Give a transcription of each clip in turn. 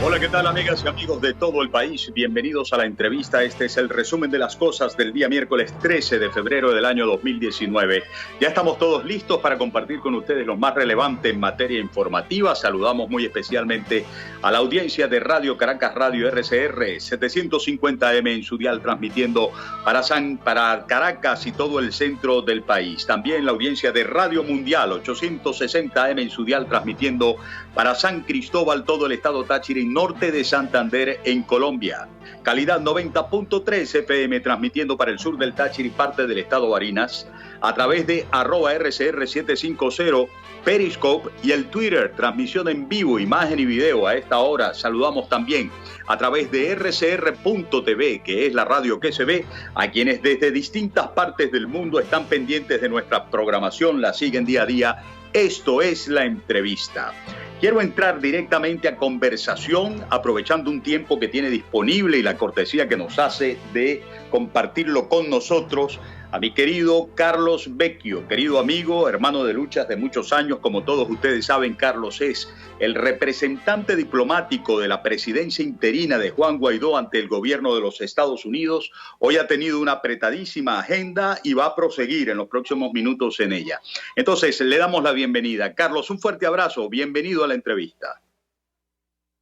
Hola, ¿qué tal, amigas y amigos de todo el país? Bienvenidos a la entrevista. Este es el resumen de las cosas del día miércoles 13 de febrero del año 2019. Ya estamos todos listos para compartir con ustedes lo más relevante en materia informativa. Saludamos muy especialmente a la audiencia de Radio Caracas, Radio RCR 750M en su dial, transmitiendo para Caracas y todo el centro del país. También la audiencia de Radio Mundial 860M en su dial, transmitiendo para San Cristóbal, todo el estado Táchira y norte de Santander en Colombia. Calidad 90.3 FM, transmitiendo para el sur del Táchira y parte del estado Barinas a través de @RCR750, Periscope y el Twitter, transmisión en vivo, imagen y video a esta hora. Saludamos también a través de RCR.tv, que es la radio que se ve, a quienes desde distintas partes del mundo están pendientes de nuestra programación, la siguen día a día. Esto es La Entrevista. Quiero entrar directamente a conversación, aprovechando un tiempo que tiene disponible y la cortesía que nos hace de compartirlo con nosotros, a mi querido Carlos Vecchio, querido amigo, hermano de luchas de muchos años. Como todos ustedes saben, Carlos es el representante diplomático de la presidencia interina de Juan Guaidó ante el gobierno de los Estados Unidos. Hoy ha tenido una apretadísima agenda y va a proseguir en los próximos minutos en ella. Entonces, le damos la bienvenida. Carlos, un fuerte abrazo. Bienvenido a la entrevista.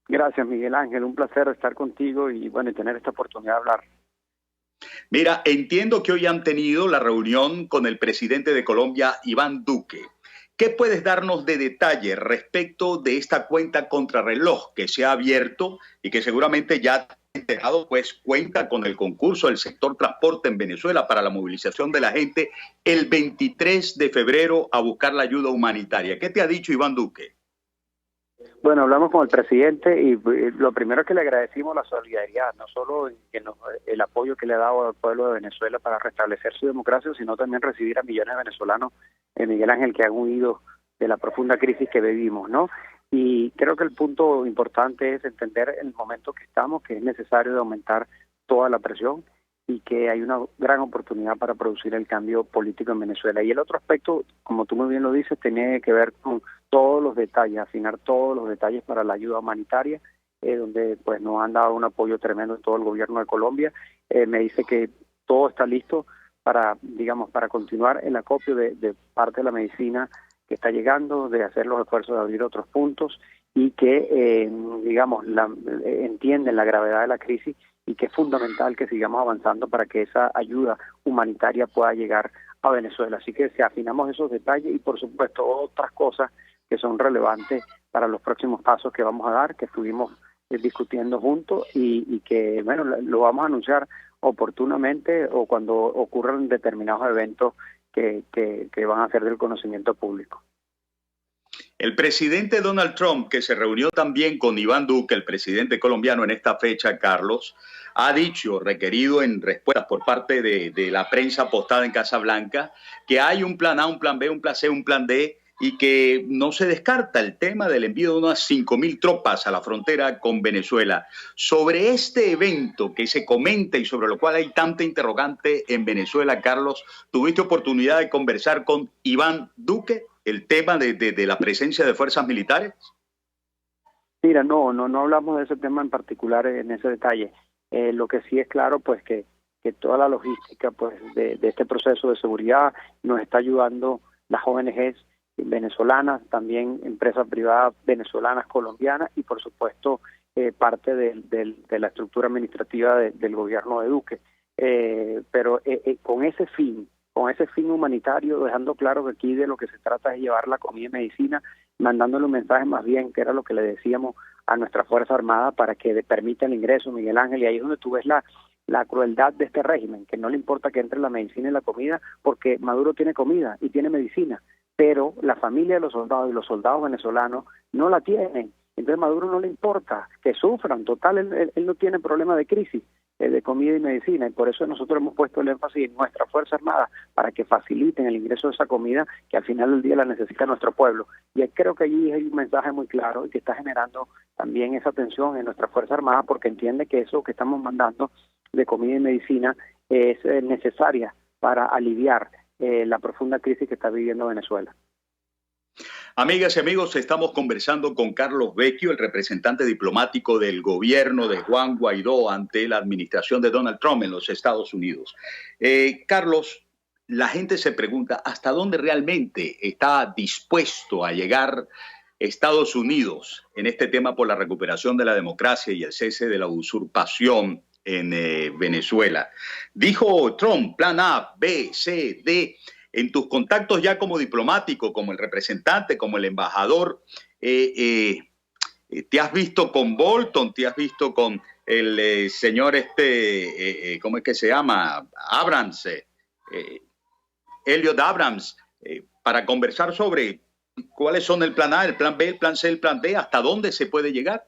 Gracias, Miguel Ángel. Un placer estar contigo y tener esta oportunidad de hablar. Mira, entiendo que hoy han tenido la reunión con el presidente de Colombia, Iván Duque. ¿Qué puedes darnos de detalle respecto de esta cuenta contrarreloj que se ha abierto y que seguramente ya enterado, pues cuenta con el concurso del sector transporte en Venezuela para la movilización de la gente el 23 de febrero a buscar la ayuda humanitaria? ¿Qué te ha dicho Iván Duque? Bueno, hablamos con el presidente y lo primero es que le agradecimos la solidaridad, no solo el apoyo que le ha dado al pueblo de Venezuela para restablecer su democracia, sino también recibir a millones de venezolanos, Miguel Ángel, que han huido de la profunda crisis que vivimos, ¿no? Y creo que el punto importante es entender el momento que estamos, que es necesario aumentar toda la presión y que hay una gran oportunidad para producir el cambio político en Venezuela. Y el otro aspecto, como tú muy bien lo dices, tiene que ver con todos los detalles, afinar todos los detalles para la ayuda humanitaria, donde pues nos han dado un apoyo tremendo en todo el gobierno de Colombia. Me dice que todo está listo para continuar el acopio de parte de la medicina que está llegando, de hacer los esfuerzos de abrir otros puntos y que, entienden la gravedad de la crisis y que es fundamental que sigamos avanzando para que esa ayuda humanitaria pueda llegar a Venezuela. Así que si afinamos esos detalles y, por supuesto, otras cosas que son relevantes para los próximos pasos que vamos a dar, que estuvimos discutiendo juntos y que, lo vamos a anunciar oportunamente o cuando ocurran determinados eventos que van a ser del conocimiento público. El presidente Donald Trump, que se reunió también con Iván Duque, el presidente colombiano, en esta fecha, Carlos, ha dicho, requerido en respuestas por parte de la prensa apostada en Casa Blanca, que hay un plan A, un plan B, un plan C, un plan D, y que no se descarta el tema del envío de unas 5.000 tropas a la frontera con Venezuela. Sobre este evento que se comenta y sobre lo cual hay tanta interrogante en Venezuela, Carlos, ¿tuviste oportunidad de conversar con Iván Duque el tema de la presencia de fuerzas militares? Mira, no hablamos de ese tema en particular en ese detalle. Lo que sí es claro, pues que toda la logística pues de este proceso de seguridad nos está ayudando las ONGs venezolanas, también empresas privadas venezolanas, colombianas y por supuesto parte de la estructura administrativa del gobierno de Duque. Pero con ese fin humanitario, dejando claro que aquí de lo que se trata es llevar la comida y medicina, mandándole un mensaje más bien, que era lo que le decíamos a nuestra Fuerza Armada para que permita el ingreso, Miguel Ángel, y ahí es donde tú ves la crueldad de este régimen, que no le importa que entre la medicina y la comida, porque Maduro tiene comida y tiene medicina, pero la familia de los soldados y los soldados venezolanos no la tienen. Entonces Maduro no le importa que sufran, total, él no tiene problema de crisis de comida y medicina, y por eso nosotros hemos puesto el énfasis en nuestra Fuerza Armada para que faciliten el ingreso de esa comida que al final del día la necesita nuestro pueblo. Y creo que allí hay un mensaje muy claro y que está generando también esa tensión en nuestra Fuerza Armada, porque entiende que eso que estamos mandando de comida y medicina es necesaria para aliviar la profunda crisis que está viviendo Venezuela. Amigas y amigos, estamos conversando con Carlos Vecchio, el representante diplomático del gobierno de Juan Guaidó ante la administración de Donald Trump en los Estados Unidos. Carlos, la gente se pregunta hasta dónde realmente está dispuesto a llegar Estados Unidos en este tema por la recuperación de la democracia y el cese de la usurpación en Venezuela. Dijo Trump, plan A, B, C, D. En tus contactos ya como diplomático, como el representante, como el embajador, ¿te has visto con Bolton? ¿Te has visto con el señor ¿cómo es que se llama? Abrams, Elliot Abrams, para conversar sobre cuáles son el plan A, el plan B, el plan C, el plan D, hasta dónde se puede llegar?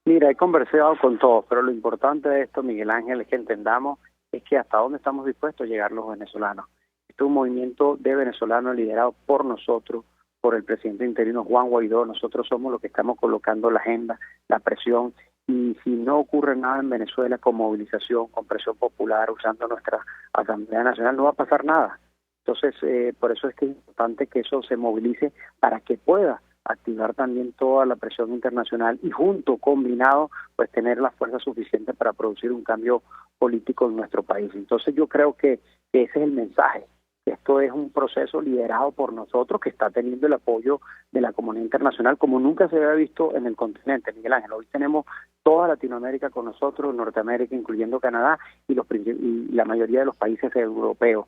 Mira, he conversado con todos, pero lo importante de esto, Miguel Ángel, es que entendamos es que hasta dónde estamos dispuestos a llegar los venezolanos. Este es un movimiento de venezolanos liderado por nosotros, por el presidente interino Juan Guaidó. Nosotros somos los que estamos colocando la agenda, la presión, y si no ocurre nada en Venezuela con movilización, con presión popular, usando nuestra Asamblea Nacional, no va a pasar nada. Entonces, por eso es que es importante que eso se movilice para que pueda activar también toda la presión internacional y junto, combinado, pues tener la fuerza suficiente para producir un cambio político en nuestro país. Entonces yo creo que ese es el mensaje. Esto es un proceso liderado por nosotros que está teniendo el apoyo de la comunidad internacional como nunca se había visto en el continente, Miguel Ángel. Hoy tenemos toda Latinoamérica con nosotros, Norteamérica, incluyendo Canadá y la mayoría de los países europeos.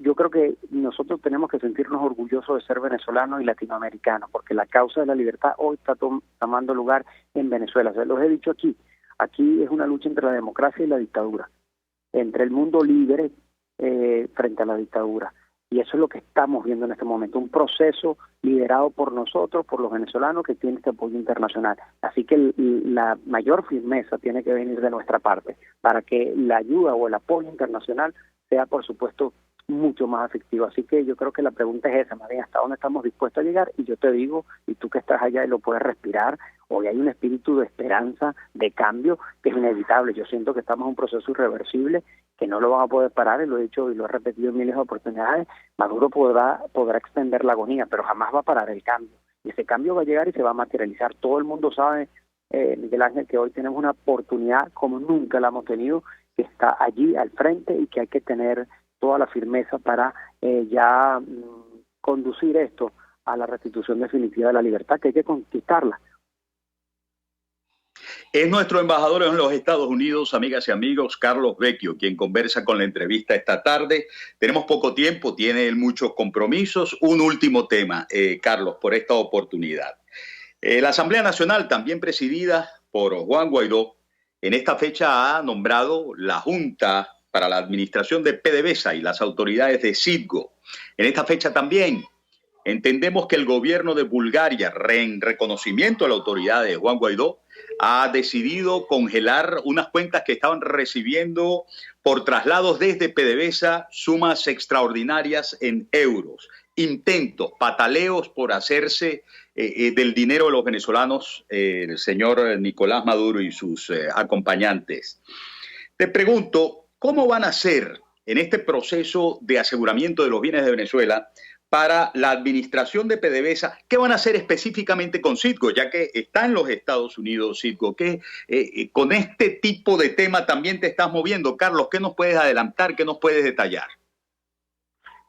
Yo creo que nosotros tenemos que sentirnos orgullosos de ser venezolanos y latinoamericanos, porque la causa de la libertad hoy está tomando lugar en Venezuela. Se los he dicho aquí. Aquí es una lucha entre la democracia y la dictadura, entre el mundo libre frente a la dictadura. Y eso es lo que estamos viendo en este momento, un proceso liderado por nosotros, por los venezolanos, que tiene este apoyo internacional. Así que la mayor firmeza tiene que venir de nuestra parte para que la ayuda o el apoyo internacional sea, por supuesto, mucho más efectivo. Así que yo creo que la pregunta es esa, María, ¿hasta dónde estamos dispuestos a llegar? Y yo te digo, y tú que estás allá y lo puedes respirar, hoy hay un espíritu de esperanza, de cambio, que es inevitable. Yo siento que estamos en un proceso irreversible, que no lo van a poder parar, y lo he dicho y lo he repetido en miles de oportunidades. Maduro podrá extender la agonía, pero jamás va a parar el cambio. Y ese cambio va a llegar y se va a materializar. Todo el mundo sabe, Miguel Ángel, que hoy tenemos una oportunidad como nunca la hemos tenido, que está allí al frente y que hay que tener toda la firmeza para conducir esto a la restitución definitiva de la libertad, que hay que conquistarla. Es nuestro embajador en los Estados Unidos, amigas y amigos, Carlos Vecchio, quien conversa con la entrevista esta tarde. Tenemos poco tiempo, tiene muchos compromisos. Un último tema, Carlos, por esta oportunidad. La Asamblea Nacional, también presidida por Juan Guaidó, en esta fecha ha nombrado la Junta para la administración de PDVSA y las autoridades de Citgo. En esta fecha también entendemos que el gobierno de Bulgaria, en reconocimiento a la autoridad de Juan Guaidó, ha decidido congelar unas cuentas que estaban recibiendo por traslados desde PDVSA sumas extraordinarias en euros. Intentos, pataleos por hacerse del dinero de los venezolanos, el señor Nicolás Maduro y sus acompañantes. Te pregunto, ¿cómo van a hacer en este proceso de aseguramiento de los bienes de Venezuela para la administración de PDVSA? ¿Qué van a hacer específicamente con Citgo, ya que está en los Estados Unidos Citgo? ¿Qué, con este tipo de tema también te estás moviendo? Carlos, ¿qué nos puedes adelantar? ¿Qué nos puedes detallar?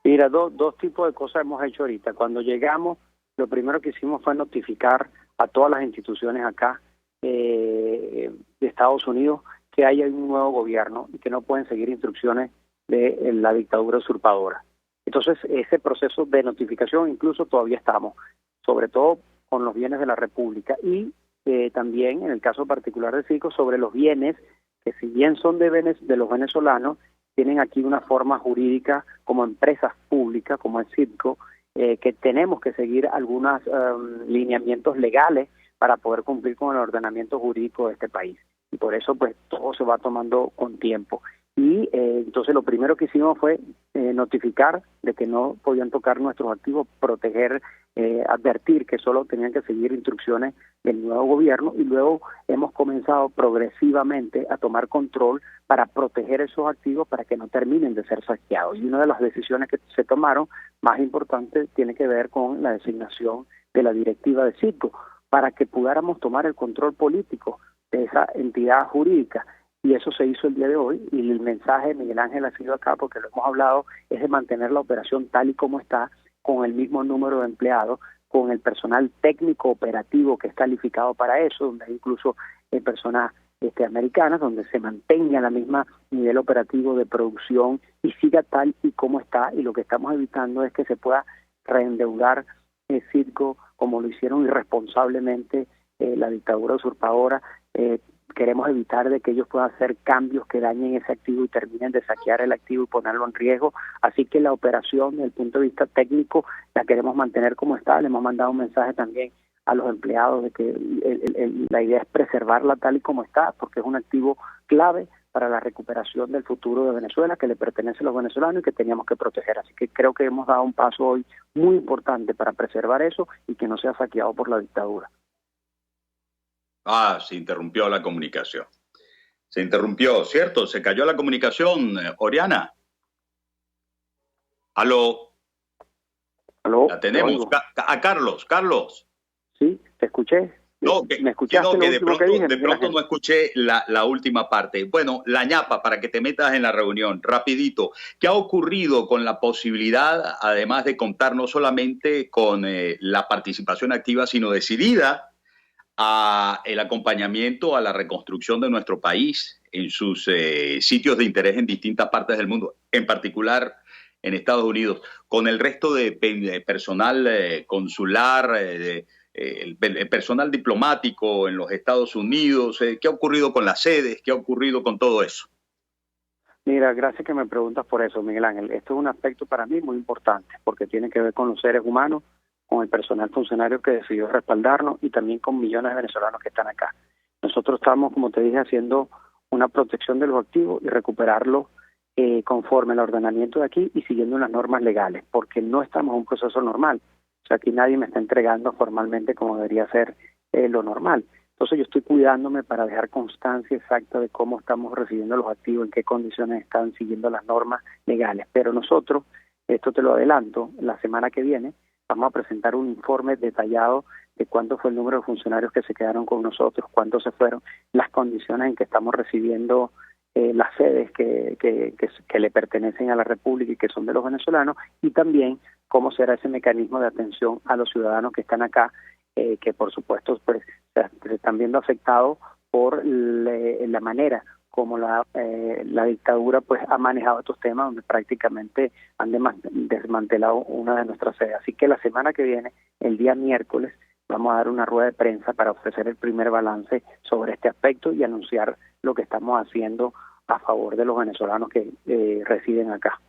Mira, dos tipos de cosas hemos hecho ahorita. Cuando llegamos, lo primero que hicimos fue notificar a todas las instituciones acá de Estados Unidos que hay un nuevo gobierno y que no pueden seguir instrucciones de la dictadura usurpadora. Entonces, ese proceso de notificación incluso todavía estamos, sobre todo con los bienes de la República y también, en el caso particular de Citgo, sobre los bienes que, si bien son de los venezolanos, tienen aquí una forma jurídica como empresas públicas, como el Citgo, que tenemos que seguir algunos lineamientos legales para poder cumplir con el ordenamiento jurídico de este país. Y por eso, pues, todo se va tomando con tiempo. Y entonces lo primero que hicimos fue notificar de que no podían tocar nuestros activos, proteger, advertir que solo tenían que seguir instrucciones del nuevo gobierno, y luego hemos comenzado progresivamente a tomar control para proteger esos activos para que no terminen de ser saqueados. Y una de las decisiones que se tomaron más importantes tiene que ver con la designación de la directiva de Citgo, para que pudiéramos tomar el control político de esa entidad jurídica. Y eso se hizo el día de hoy, y el mensaje, Miguel Ángel, ha sido acá, porque lo hemos hablado, es de mantener la operación tal y como está, con el mismo número de empleados, con el personal técnico operativo que es calificado para eso, donde hay incluso personas americanas, donde se mantenga la misma nivel operativo de producción y siga tal y como está. Y lo que estamos evitando es que se pueda reendeudar el Citgo como lo hicieron irresponsablemente la dictadura usurpadora. Queremos evitar de que ellos puedan hacer cambios que dañen ese activo y terminen de saquear el activo y ponerlo en riesgo. Así que la operación, desde el punto de vista técnico, la queremos mantener como está. Le hemos mandado un mensaje también a los empleados de que la idea es preservarla tal y como está, porque es un activo clave para la recuperación del futuro de Venezuela, que le pertenece a los venezolanos y que teníamos que proteger. Así que creo que hemos dado un paso hoy muy importante para preservar eso y que no sea saqueado por la dictadura. Se interrumpió la comunicación. Se interrumpió, ¿cierto? Se cayó la comunicación, Oriana. ¿Aló? La tenemos. A Carlos. Carlos. Sí, te escuché. No, ¿Me escuchaste? Que de pronto no escuché la última parte. Bueno, la ñapa, para que te metas en la reunión, rapidito. ¿Qué ha ocurrido con la posibilidad, además de contar no solamente con la participación activa, sino decidida, a el acompañamiento a la reconstrucción de nuestro país en sus sitios de interés en distintas partes del mundo, en particular en Estados Unidos, con el resto de personal consular, el personal diplomático en los Estados Unidos? ¿Qué ha ocurrido con las sedes? ¿Qué ha ocurrido con todo eso? Mira, gracias que me preguntas por eso, Miguel Ángel. Esto es un aspecto para mí muy importante, porque tiene que ver con los seres humanos, con el personal funcionario que decidió respaldarnos y también con millones de venezolanos que están acá. Nosotros estamos, como te dije, haciendo una protección de los activos y recuperarlos conforme al ordenamiento de aquí y siguiendo unas normas legales, porque no estamos en un proceso normal. O sea, aquí nadie me está entregando formalmente como debería ser lo normal. Entonces yo estoy cuidándome para dejar constancia exacta de cómo estamos recibiendo los activos, en qué condiciones están siguiendo las normas legales. Pero nosotros, esto te lo adelanto, la semana que viene vamos a presentar un informe detallado de cuánto fue el número de funcionarios que se quedaron con nosotros, cuántos se fueron, las condiciones en que estamos recibiendo las sedes que le pertenecen a la República y que son de los venezolanos, y también cómo será ese mecanismo de atención a los ciudadanos que están acá, que por supuesto pues se están viendo afectados por la manera como la dictadura pues ha manejado estos temas, donde prácticamente han desmantelado una de nuestras sedes. Así que la semana que viene, el día miércoles, vamos a dar una rueda de prensa para ofrecer el primer balance sobre este aspecto y anunciar lo que estamos haciendo a favor de los venezolanos que residen acá.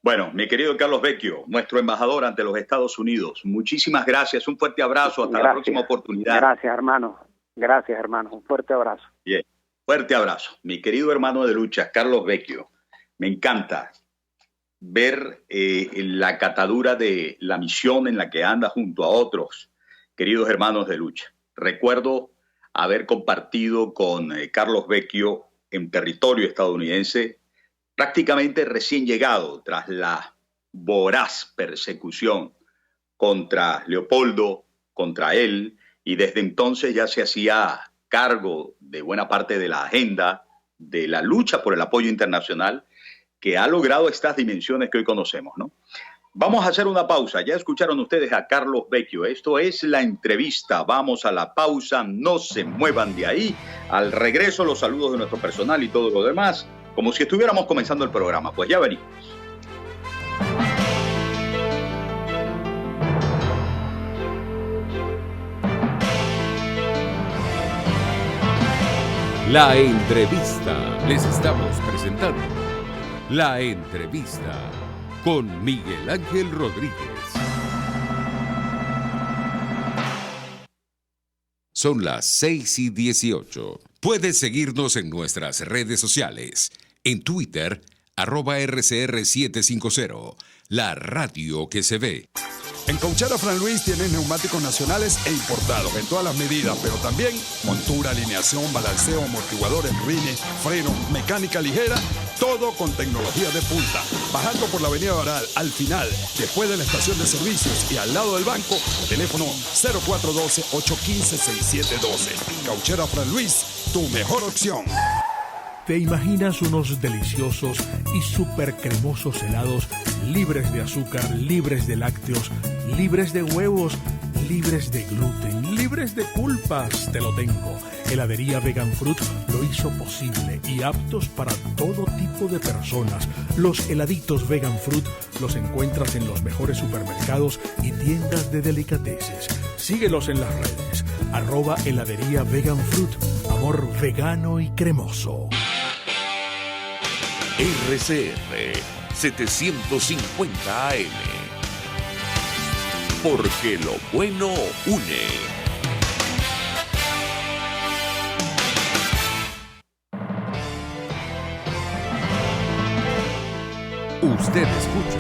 Bueno, mi querido Carlos Vecchio, nuestro embajador ante los Estados Unidos, muchísimas gracias, un fuerte abrazo, hasta la próxima oportunidad. Gracias, hermano. Gracias, hermano. Un fuerte abrazo. Bien. Fuerte abrazo. Mi querido hermano de lucha, Carlos Vecchio. Me encanta ver la catadura de la misión en la que anda junto a otros queridos hermanos de lucha. Recuerdo haber compartido con Carlos Vecchio en territorio estadounidense, prácticamente recién llegado tras la voraz persecución contra Leopoldo, contra él, y desde entonces ya se hacía cargo de buena parte de la agenda de la lucha por el apoyo internacional que ha logrado estas dimensiones que hoy conocemos, ¿no? Vamos a hacer una pausa. Ya escucharon ustedes a Carlos Vecchio. Esto es La Entrevista. Vamos a la pausa. No se muevan de ahí. Al regreso, los saludos de nuestro personal y todo lo demás, como si estuviéramos comenzando el programa. Pues ya venimos. La Entrevista. Les estamos presentando La Entrevista con Miguel Ángel Rodríguez. Son las 6:18. Puedes seguirnos en nuestras redes sociales. En Twitter, @RCR750, la radio que se ve. En Cauchera Fran Luis tienen neumáticos nacionales e importados en todas las medidas, pero también montura, alineación, balanceo, amortiguadores, rines, frenos, mecánica ligera, todo con tecnología de punta. Bajando por la avenida Baral, al final, después de la estación de servicios y al lado del banco, teléfono 0412-815-6712. Cauchera Fran Luis, tu mejor opción. ¿Te imaginas unos deliciosos y súper cremosos helados libres de azúcar, libres de lácteos, libres de huevos, libres de gluten, libres de culpas? Te lo tengo. Heladería Vegan Fruit lo hizo posible y aptos para todo tipo de personas. Los heladitos Vegan Fruit los encuentras en los mejores supermercados y tiendas de delicateces. Síguelos en las redes. @heladería Vegan Fruit. Amor vegano y cremoso. RCR 750 AM. Porque lo bueno une. Usted escucha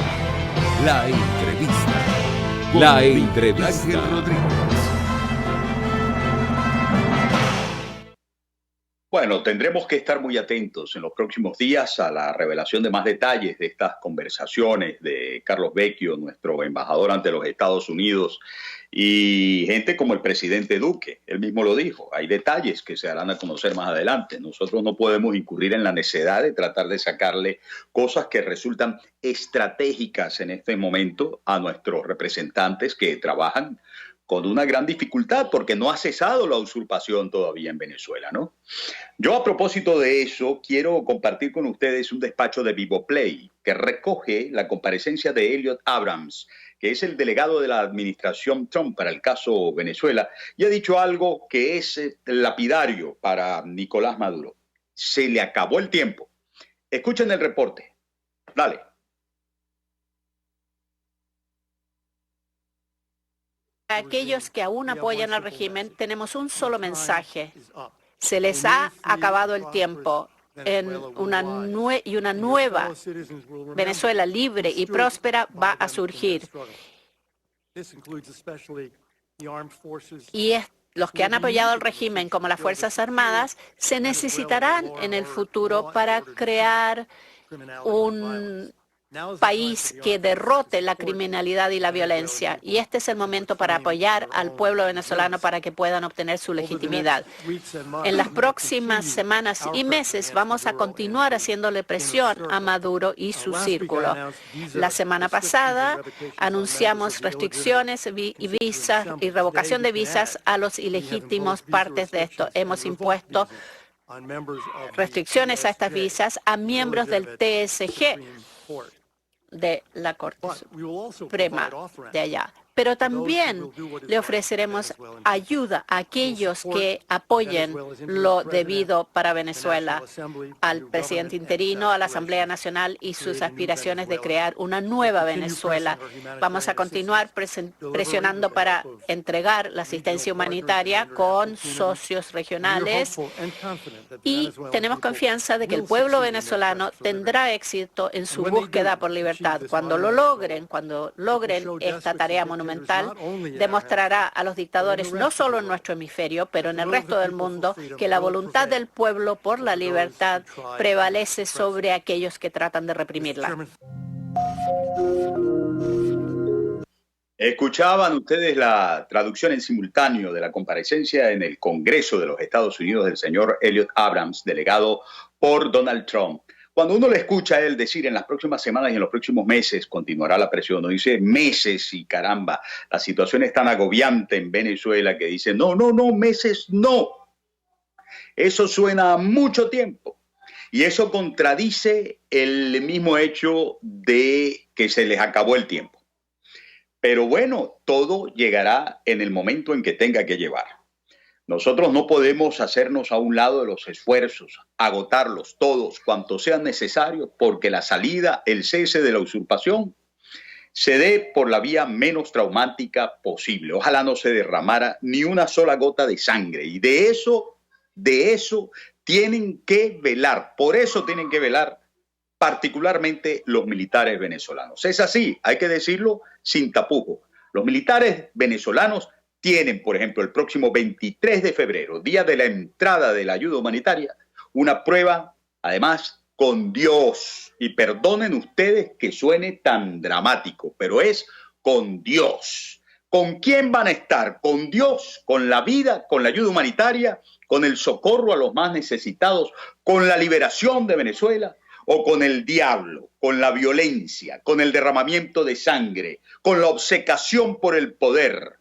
La Entrevista. La Entrevista. Ángel Rodríguez. Bueno, tendremos que estar muy atentos en los próximos días a la revelación de más detalles de estas conversaciones de Carlos Vecchio, nuestro embajador ante los Estados Unidos, y gente como el presidente Duque. Él mismo lo dijo, hay detalles que se darán a conocer más adelante. Nosotros no podemos incurrir en la necedad de tratar de sacarle cosas que resultan estratégicas en este momento a nuestros representantes que trabajan con una gran dificultad porque no ha cesado la usurpación todavía en Venezuela, ¿no? Yo, a propósito de eso, quiero compartir con ustedes un despacho de Vivoplay que recoge la comparecencia de Elliot Abrams, que es el delegado de la administración Trump para el caso Venezuela, y ha dicho algo que es lapidario para Nicolás Maduro. Se le acabó el tiempo. Escuchen el reporte. Dale. A aquellos que aún apoyan al régimen, tenemos un solo mensaje. Se les ha acabado el tiempo. Una nueva Venezuela libre y próspera va a surgir. Y los que han apoyado al régimen, como las Fuerzas Armadas, se necesitarán en el futuro para crear un país que derrote la criminalidad y la violencia. Y este es el momento para apoyar al pueblo venezolano para que puedan obtener su legitimidad. En las próximas semanas y meses vamos a continuar haciéndole presión a Maduro y su círculo. La semana pasada anunciamos restricciones y visas y revocación de visas a los ilegítimos partes de esto. Hemos impuesto restricciones a estas visas a miembros del TSG, de la Corte Suprema de allá. Pero también le ofreceremos ayuda a aquellos que apoyen lo debido para Venezuela, al presidente interino, a la Asamblea Nacional y sus aspiraciones de crear una nueva Venezuela. Vamos a continuar presionando para entregar la asistencia humanitaria con socios regionales y tenemos confianza de que el pueblo venezolano tendrá éxito en su búsqueda por libertad. Cuando logren esta tarea monumental, demostrará a los dictadores, no solo en nuestro hemisferio, pero en el resto del mundo, que la voluntad del pueblo por la libertad prevalece sobre aquellos que tratan de reprimirla. Escuchaban ustedes la traducción en simultáneo de la comparecencia en el Congreso de los Estados Unidos del señor Elliot Abrams, delegado por Donald Trump. Cuando uno le escucha a él decir en las próximas semanas y en los próximos meses continuará la presión, no dice meses y caramba, la situación es tan agobiante en Venezuela que dice no, meses no. Eso suena a mucho tiempo y eso contradice el mismo hecho de que se les acabó el tiempo. Pero bueno, todo llegará en el momento en que tenga que llevar. Nosotros no podemos hacernos a un lado de los esfuerzos, agotarlos todos, cuantos sean necesarios, porque la salida, el cese de la usurpación, se dé por la vía menos traumática posible. Ojalá no se derramara ni una sola gota de sangre. Y de eso tienen que velar. Por eso tienen que velar particularmente los militares venezolanos. Es así, hay que decirlo sin tapujos. Los militares venezolanos tienen, por ejemplo, el próximo 23 de febrero, día de la entrada de la ayuda humanitaria, una prueba, además, con Dios. Y perdonen ustedes que suene tan dramático, pero es con Dios. ¿Con quién van a estar? ¿Con Dios? ¿Con la vida? ¿Con la ayuda humanitaria? ¿Con el socorro a los más necesitados? ¿Con la liberación de Venezuela? ¿O con el diablo? ¿Con la violencia? ¿Con el derramamiento de sangre? ¿Con la obcecación por el poder?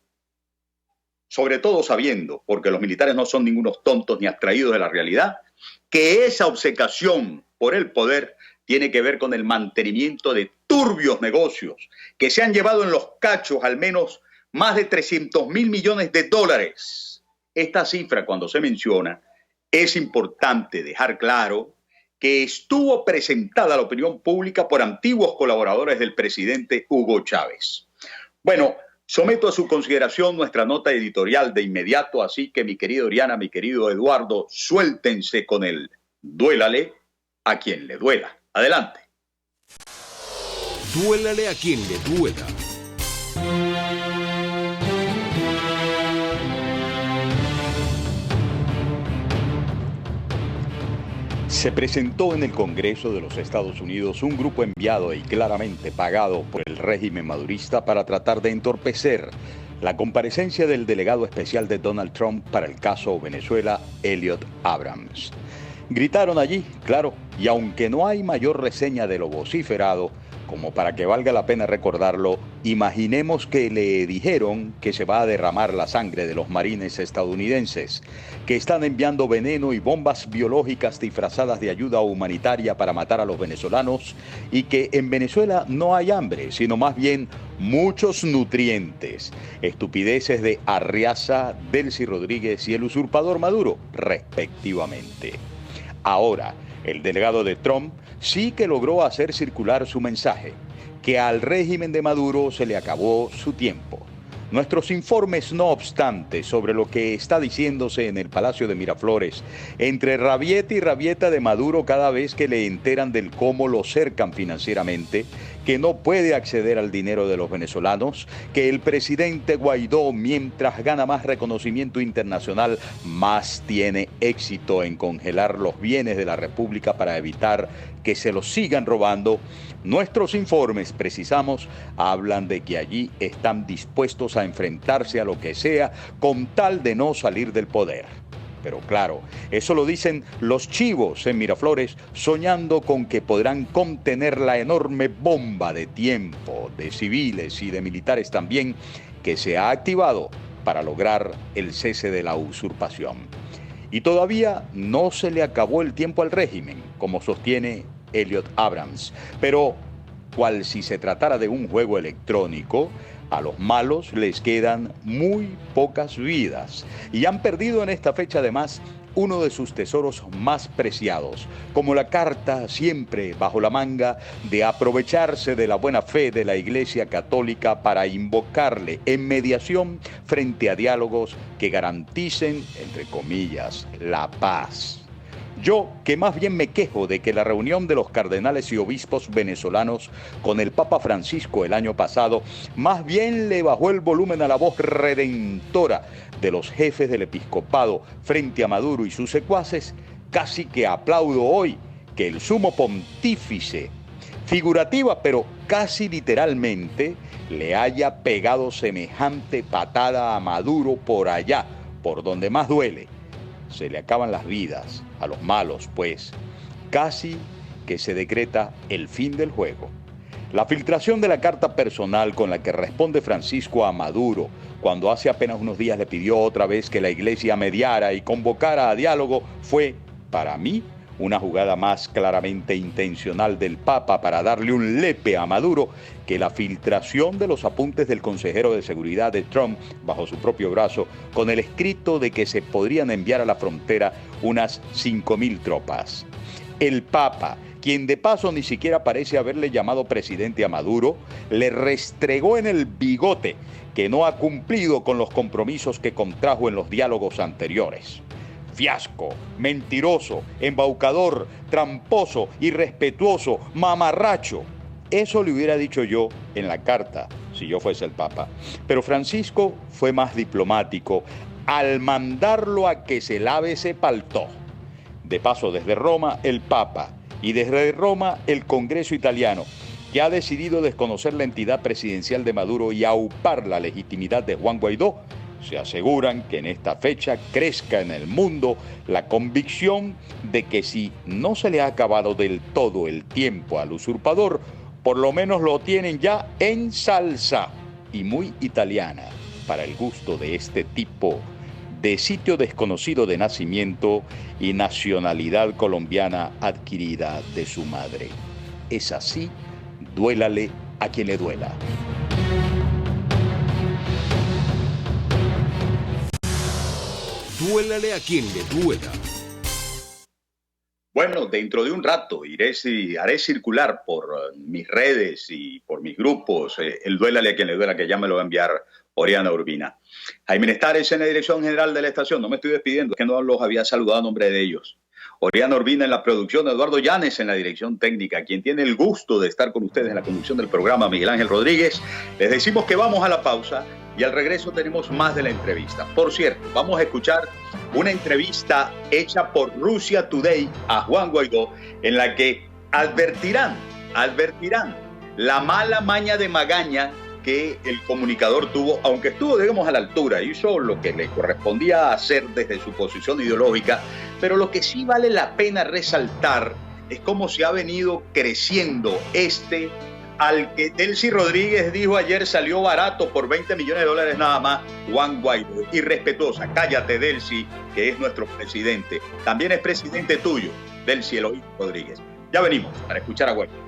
Sobre todo sabiendo, porque los militares no son ningunos tontos ni abstraídos de la realidad, que esa obcecación por el poder tiene que ver con el mantenimiento de turbios negocios que se han llevado en los cachos al menos más de 300.000 millones de dólares. Esta cifra, cuando se menciona, es importante dejar claro que estuvo presentada a la opinión pública por antiguos colaboradores del presidente Hugo Chávez. Bueno, someto a su consideración nuestra nota editorial de inmediato, así que mi querida Oriana, mi querido Eduardo, suéltense con el duélale a quien le duela. Adelante. Duélale a quien le duela. Se presentó en el Congreso de los Estados Unidos un grupo enviado y claramente pagado por el régimen madurista para tratar de entorpecer la comparecencia del delegado especial de Donald Trump para el caso Venezuela, Elliot Abrams. Gritaron allí, claro, y aunque no hay mayor reseña de lo vociferado, como para que valga la pena recordarlo, imaginemos que le dijeron que se va a derramar la sangre de los marines estadounidenses, que están enviando veneno y bombas biológicas disfrazadas de ayuda humanitaria para matar a los venezolanos y que en Venezuela no hay hambre, sino más bien muchos nutrientes. Estupideces de Arriaza, Delcy Rodríguez y el usurpador Maduro, respectivamente. Ahora, el delegado de Trump sí que logró hacer circular su mensaje, que al régimen de Maduro se le acabó su tiempo. Nuestros informes, no obstante, sobre lo que está diciéndose en el Palacio de Miraflores, entre rabieta y rabieta de Maduro cada vez que le enteran del cómo lo cercan financieramente, que no puede acceder al dinero de los venezolanos, que el presidente Guaidó, mientras gana más reconocimiento internacional, más tiene éxito en congelar los bienes de la República para evitar que se los sigan robando. Nuestros informes, precisamos, hablan de que allí están dispuestos a enfrentarse a lo que sea con tal de no salir del poder. Pero claro, eso lo dicen los chivos en Miraflores, soñando con que podrán contener la enorme bomba de tiempo, de civiles y de militares también, que se ha activado para lograr el cese de la usurpación. Y todavía no se le acabó el tiempo al régimen, como sostiene Elliot Abrams. Pero, cual si se tratara de un juego electrónico, a los malos les quedan muy pocas vidas y han perdido en esta fecha además uno de sus tesoros más preciados, como la carta siempre bajo la manga de aprovecharse de la buena fe de la Iglesia Católica para invocarle en mediación frente a diálogos que garanticen, entre comillas, la paz. Yo, que más bien me quejo de que la reunión de los cardenales y obispos venezolanos con el Papa Francisco el año pasado, más bien le bajó el volumen a la voz redentora de los jefes del episcopado frente a Maduro y sus secuaces, casi que aplaudo hoy que el sumo pontífice, figurativa pero casi literalmente, le haya pegado semejante patada a Maduro por allá, por donde más duele. Se le acaban las vidas a los malos, pues casi que se decreta el fin del juego. La filtración de la carta personal con la que responde Francisco a Maduro, cuando hace apenas unos días le pidió otra vez que la Iglesia mediara y convocara a diálogo, fue, para mí, una jugada más claramente intencional del Papa para darle un lepe a Maduro que la filtración de los apuntes del consejero de seguridad de Trump bajo su propio brazo con el escrito de que se podrían enviar a la frontera unas 5.000 tropas. El Papa, quien de paso ni siquiera parece haberle llamado presidente a Maduro, le restregó en el bigote que no ha cumplido con los compromisos que contrajo en los diálogos anteriores. fiasco, mentiroso, embaucador, tramposo, irrespetuoso, mamarracho. Eso le hubiera dicho yo en la carta si yo fuese el Papa. Pero Francisco fue más diplomático al mandarlo a que se lave ese paltó. De paso, desde Roma, el Papa, y desde Roma, el Congreso italiano, que ha decidido desconocer la entidad presidencial de Maduro y aupar la legitimidad de Juan Guaidó, se aseguran que en esta fecha crezca en el mundo la convicción de que si no se le ha acabado del todo el tiempo al usurpador, por lo menos lo tienen ya en salsa y muy italiana, para el gusto de este tipo de sitio desconocido de nacimiento y nacionalidad colombiana adquirida de su madre. Es así, duélale a quien le duela. Duélale a quien le duela. Bueno, dentro de un rato haré circular por mis redes y por mis grupos el duélale a quien le duela, que ya me lo va a enviar Oriana Urbina. Jaime Nestares en la dirección general de la estación. No me estoy despidiendo, es que no los había saludado a nombre de ellos. Oriana Urbina en la producción, Eduardo Llanes en la dirección técnica, quien tiene el gusto de estar con ustedes en la conducción del programa, Miguel Ángel Rodríguez. Les decimos que vamos a la pausa y al regreso tenemos más de la entrevista. Por cierto, vamos a escuchar una entrevista hecha por Russia Today a Juan Guaidó, en la que advertirán la mala maña de magaña que el comunicador tuvo, aunque estuvo, digamos, a la altura, hizo lo que le correspondía hacer desde su posición ideológica, pero lo que sí vale la pena resaltar es cómo se ha venido creciendo al que Delcy Rodríguez dijo ayer salió barato por $20 millones nada más, Juan Guaidó. Irrespetuosa, cállate Delcy, que es nuestro presidente. También es presidente tuyo, Delcy Elohim Rodríguez. Ya venimos para escuchar a Guaidó.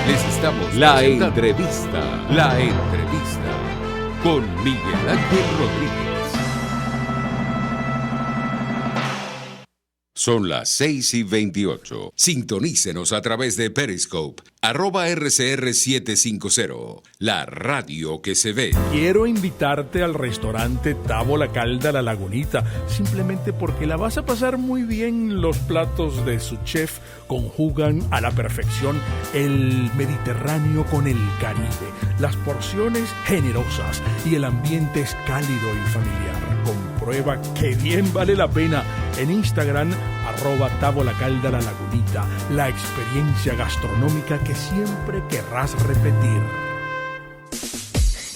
Les estamos la entrevista con Miguel Ángel Rodríguez. Son las 6:28. Sintonícenos a través de Periscope, @RCR750, la radio que se ve. Quiero invitarte al restaurante Távola Calda La Lagunita, simplemente porque la vas a pasar muy bien. Los platos de su chef conjugan a la perfección el Mediterráneo con el Caribe, las porciones generosas y el ambiente es cálido y familiar. Comprueba que bien vale la pena en Instagram, @Távola Calda La Lagunita, la experiencia gastronómica que siempre querrás repetir.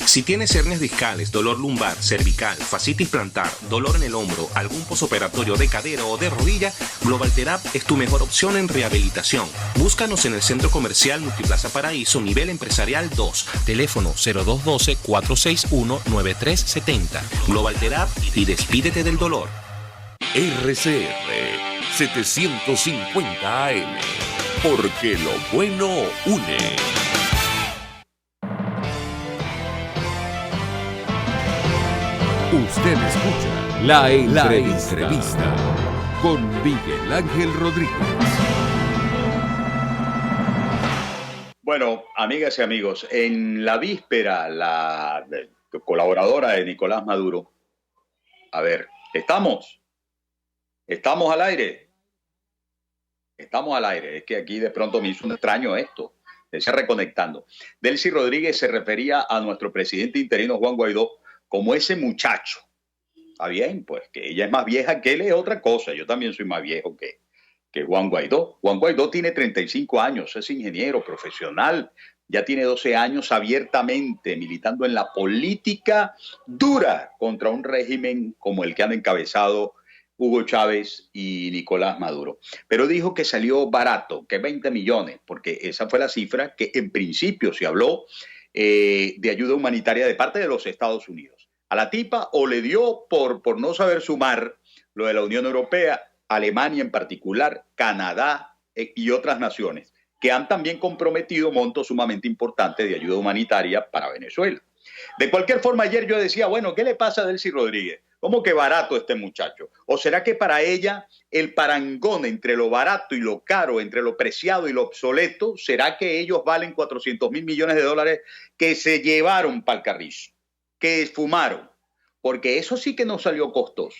Si tienes hernias discales, dolor lumbar, cervical, fascitis plantar, dolor en el hombro, algún posoperatorio de cadera o de rodilla, Global Therap es tu mejor opción en rehabilitación. Búscanos en el Centro Comercial Multiplaza Paraíso, nivel empresarial 2, teléfono 0212-461-9370. Global Therap y despídete del dolor. RCR 750 AM, porque lo bueno une. Usted escucha la entrevista con Miguel Ángel Rodríguez. Bueno, amigas y amigos, en la víspera, la colaboradora de Nicolás Maduro, a ver, ¿estamos al aire? Estamos al aire, es que aquí de pronto me hizo un extraño esto, decía reconectando. Delcy Rodríguez se refería a nuestro presidente interino Juan Guaidó como ese muchacho. Está bien, pues que ella es más vieja que él es otra cosa. Yo también soy más viejo que Juan Guaidó. Juan Guaidó tiene 35 años, es ingeniero profesional, ya tiene 12 años abiertamente militando en la política dura contra un régimen como el que han encabezado Hugo Chávez y Nicolás Maduro. Pero dijo que salió barato, que 20 millones, porque esa fue la cifra que en principio se habló de ayuda humanitaria de parte de los Estados Unidos. A la tipa o le dio por no saber sumar lo de la Unión Europea, Alemania en particular, Canadá y otras naciones, que han también comprometido montos sumamente importantes de ayuda humanitaria para Venezuela. De cualquier forma, ayer yo decía, bueno, ¿qué le pasa a Delcy Rodríguez? ¿Cómo que barato este muchacho? ¿O será que para ella el parangón entre lo barato y lo caro, entre lo preciado y lo obsoleto, será que ellos valen 400.000 millones de dólares que se llevaron para el carrizo, que esfumaron? Porque eso sí que no salió costoso.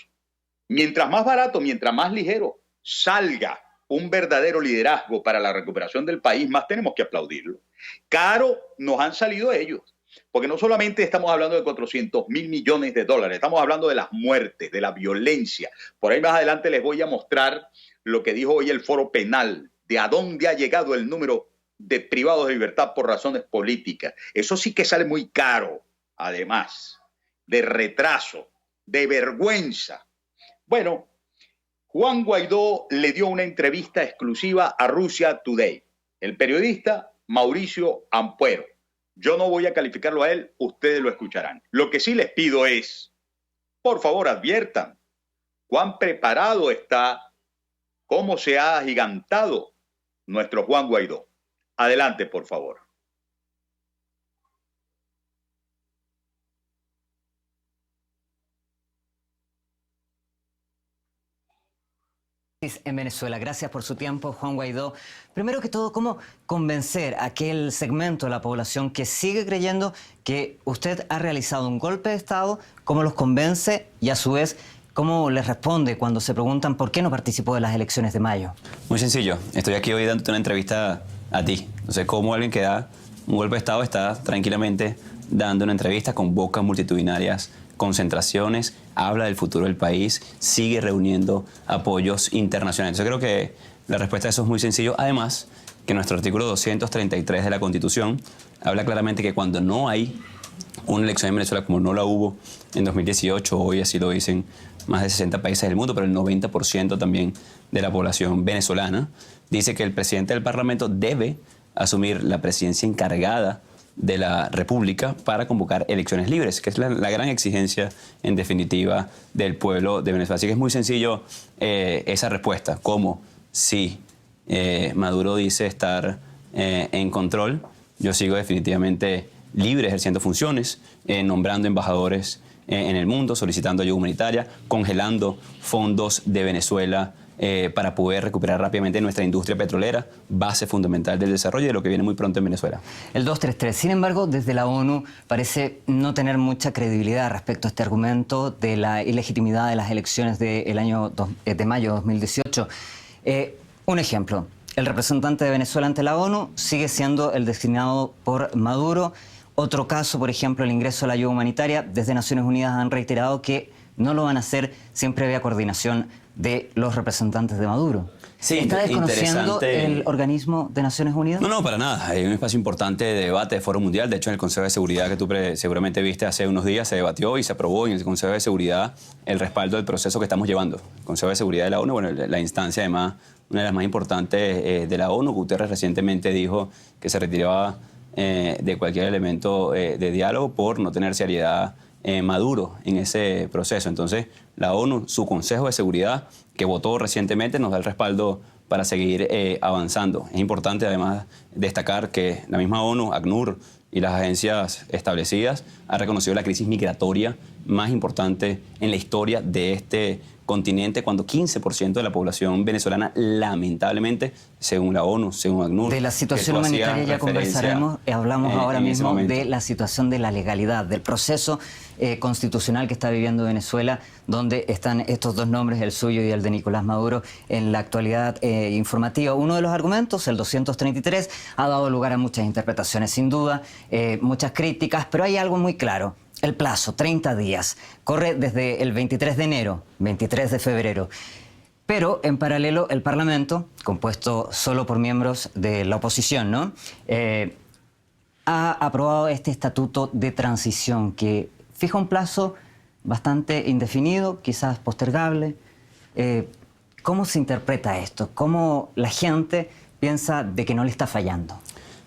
Mientras más barato, mientras más ligero salga un verdadero liderazgo para la recuperación del país, más tenemos que aplaudirlo. Caro nos han salido ellos. Porque no solamente estamos hablando de 400.000 millones de dólares, estamos hablando de las muertes, de la violencia. Por ahí más adelante les voy a mostrar lo que dijo hoy el Foro Penal, de a dónde ha llegado el número de privados de libertad por razones políticas. Eso sí que sale muy caro, además de retraso, de vergüenza. Bueno, Juan Guaidó le dio una entrevista exclusiva a Russia Today. El periodista Mauricio Ampuero. Yo no voy a calificarlo a él, ustedes lo escucharán. Lo que sí les pido es, por favor, adviertan cuán preparado está, cómo se ha agigantado nuestro Juan Guaidó. Adelante, por favor. En Venezuela. Gracias por su tiempo, Juan Guaidó. Primero que todo, ¿cómo convencer a aquel segmento de la población que sigue creyendo que usted ha realizado un golpe de Estado? ¿Cómo los convence? Y a su vez, ¿cómo les responde cuando se preguntan por qué no participó de las elecciones de mayo? Muy sencillo. Estoy aquí hoy dándote una entrevista a ti. No sé cómo alguien que da un golpe de Estado está tranquilamente dando una entrevista con bocas multitudinarias, concentraciones, habla del futuro del país, sigue reuniendo apoyos internacionales. Yo creo que la respuesta a eso es muy sencillo. Además, que nuestro artículo 233 de la Constitución habla claramente que cuando no hay una elección en Venezuela, como no la hubo en 2018, hoy así lo dicen más de 60 países del mundo, pero el 90% también de la población venezolana, dice que el presidente del Parlamento debe asumir la presidencia encargada de la República para convocar elecciones libres, que es la gran exigencia, en definitiva, del pueblo de Venezuela. Así que es muy sencillo esa respuesta, como si Maduro dice estar en control, yo sigo definitivamente libre ejerciendo funciones, nombrando embajadores en el mundo, solicitando ayuda humanitaria, congelando fondos de Venezuela para poder recuperar rápidamente nuestra industria petrolera, base fundamental del desarrollo y de lo que viene muy pronto en Venezuela. El 233, sin embargo, desde la ONU parece no tener mucha credibilidad respecto a este argumento de la ilegitimidad de las elecciones de mayo de 2018. Un ejemplo, el representante de Venezuela ante la ONU sigue siendo el designado por Maduro. Otro caso, por ejemplo, el ingreso a la ayuda humanitaria. Desde Naciones Unidas han reiterado que no lo van a hacer sin previa coordinación de los representantes de Maduro. Sí, ¿Está desconociendo el organismo de Naciones Unidas? No, para nada. Hay un espacio importante de debate de Foro Mundial. De hecho, en el Consejo de Seguridad que tú seguramente viste hace unos días, se debatió y se aprobó en el Consejo de Seguridad el respaldo del proceso que estamos llevando. El Consejo de Seguridad de la ONU, bueno, la instancia además, una de las más importantes de la ONU. Guterres recientemente dijo que se retiraba de cualquier elemento de diálogo por no tener seriedad Maduro en ese proceso. Entonces, la ONU, su Consejo de Seguridad, que votó recientemente, nos da el respaldo para seguir avanzando. Es importante, además, destacar que la misma ONU, ACNUR y las agencias establecidas han reconocido la crisis migratoria más importante en la historia de este continente, cuando 15% de la población venezolana, lamentablemente, según la ONU, según ACNUR... De la situación humanitaria ya conversaremos, hablamos ahora mismo de la situación de la legalidad, del proceso constitucional que está viviendo Venezuela, donde están estos dos nombres, el suyo y el de Nicolás Maduro, en la actualidad informativa. Uno de los argumentos, el 233, ha dado lugar a muchas interpretaciones, sin duda, muchas críticas, pero hay algo muy claro. El plazo, 30 días, corre desde el 23 de enero, 23 de febrero. Pero, en paralelo, el Parlamento, compuesto solo por miembros de la oposición, ¿no? Ha aprobado este estatuto de transición que fija un plazo bastante indefinido, quizás postergable. ¿Cómo se interpreta esto? ¿Cómo la gente piensa de que no le está fallando?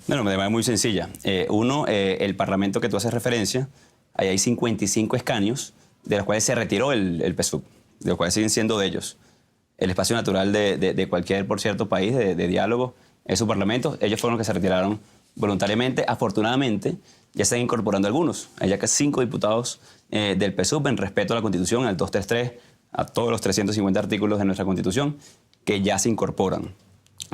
Bueno, de manera muy sencilla. El Parlamento que tú haces referencia, ahí hay 55 escaños, de los cuales se retiró el PSUV, de los cuales siguen siendo de ellos. El espacio natural de cualquier, por cierto, país de diálogo es su parlamento. Ellos fueron los que se retiraron voluntariamente, afortunadamente, ya se están incorporando algunos. Hay ya casi 5 diputados del PSUV en respeto a la Constitución, al 233, a todos los 350 artículos de nuestra Constitución, que ya se incorporan.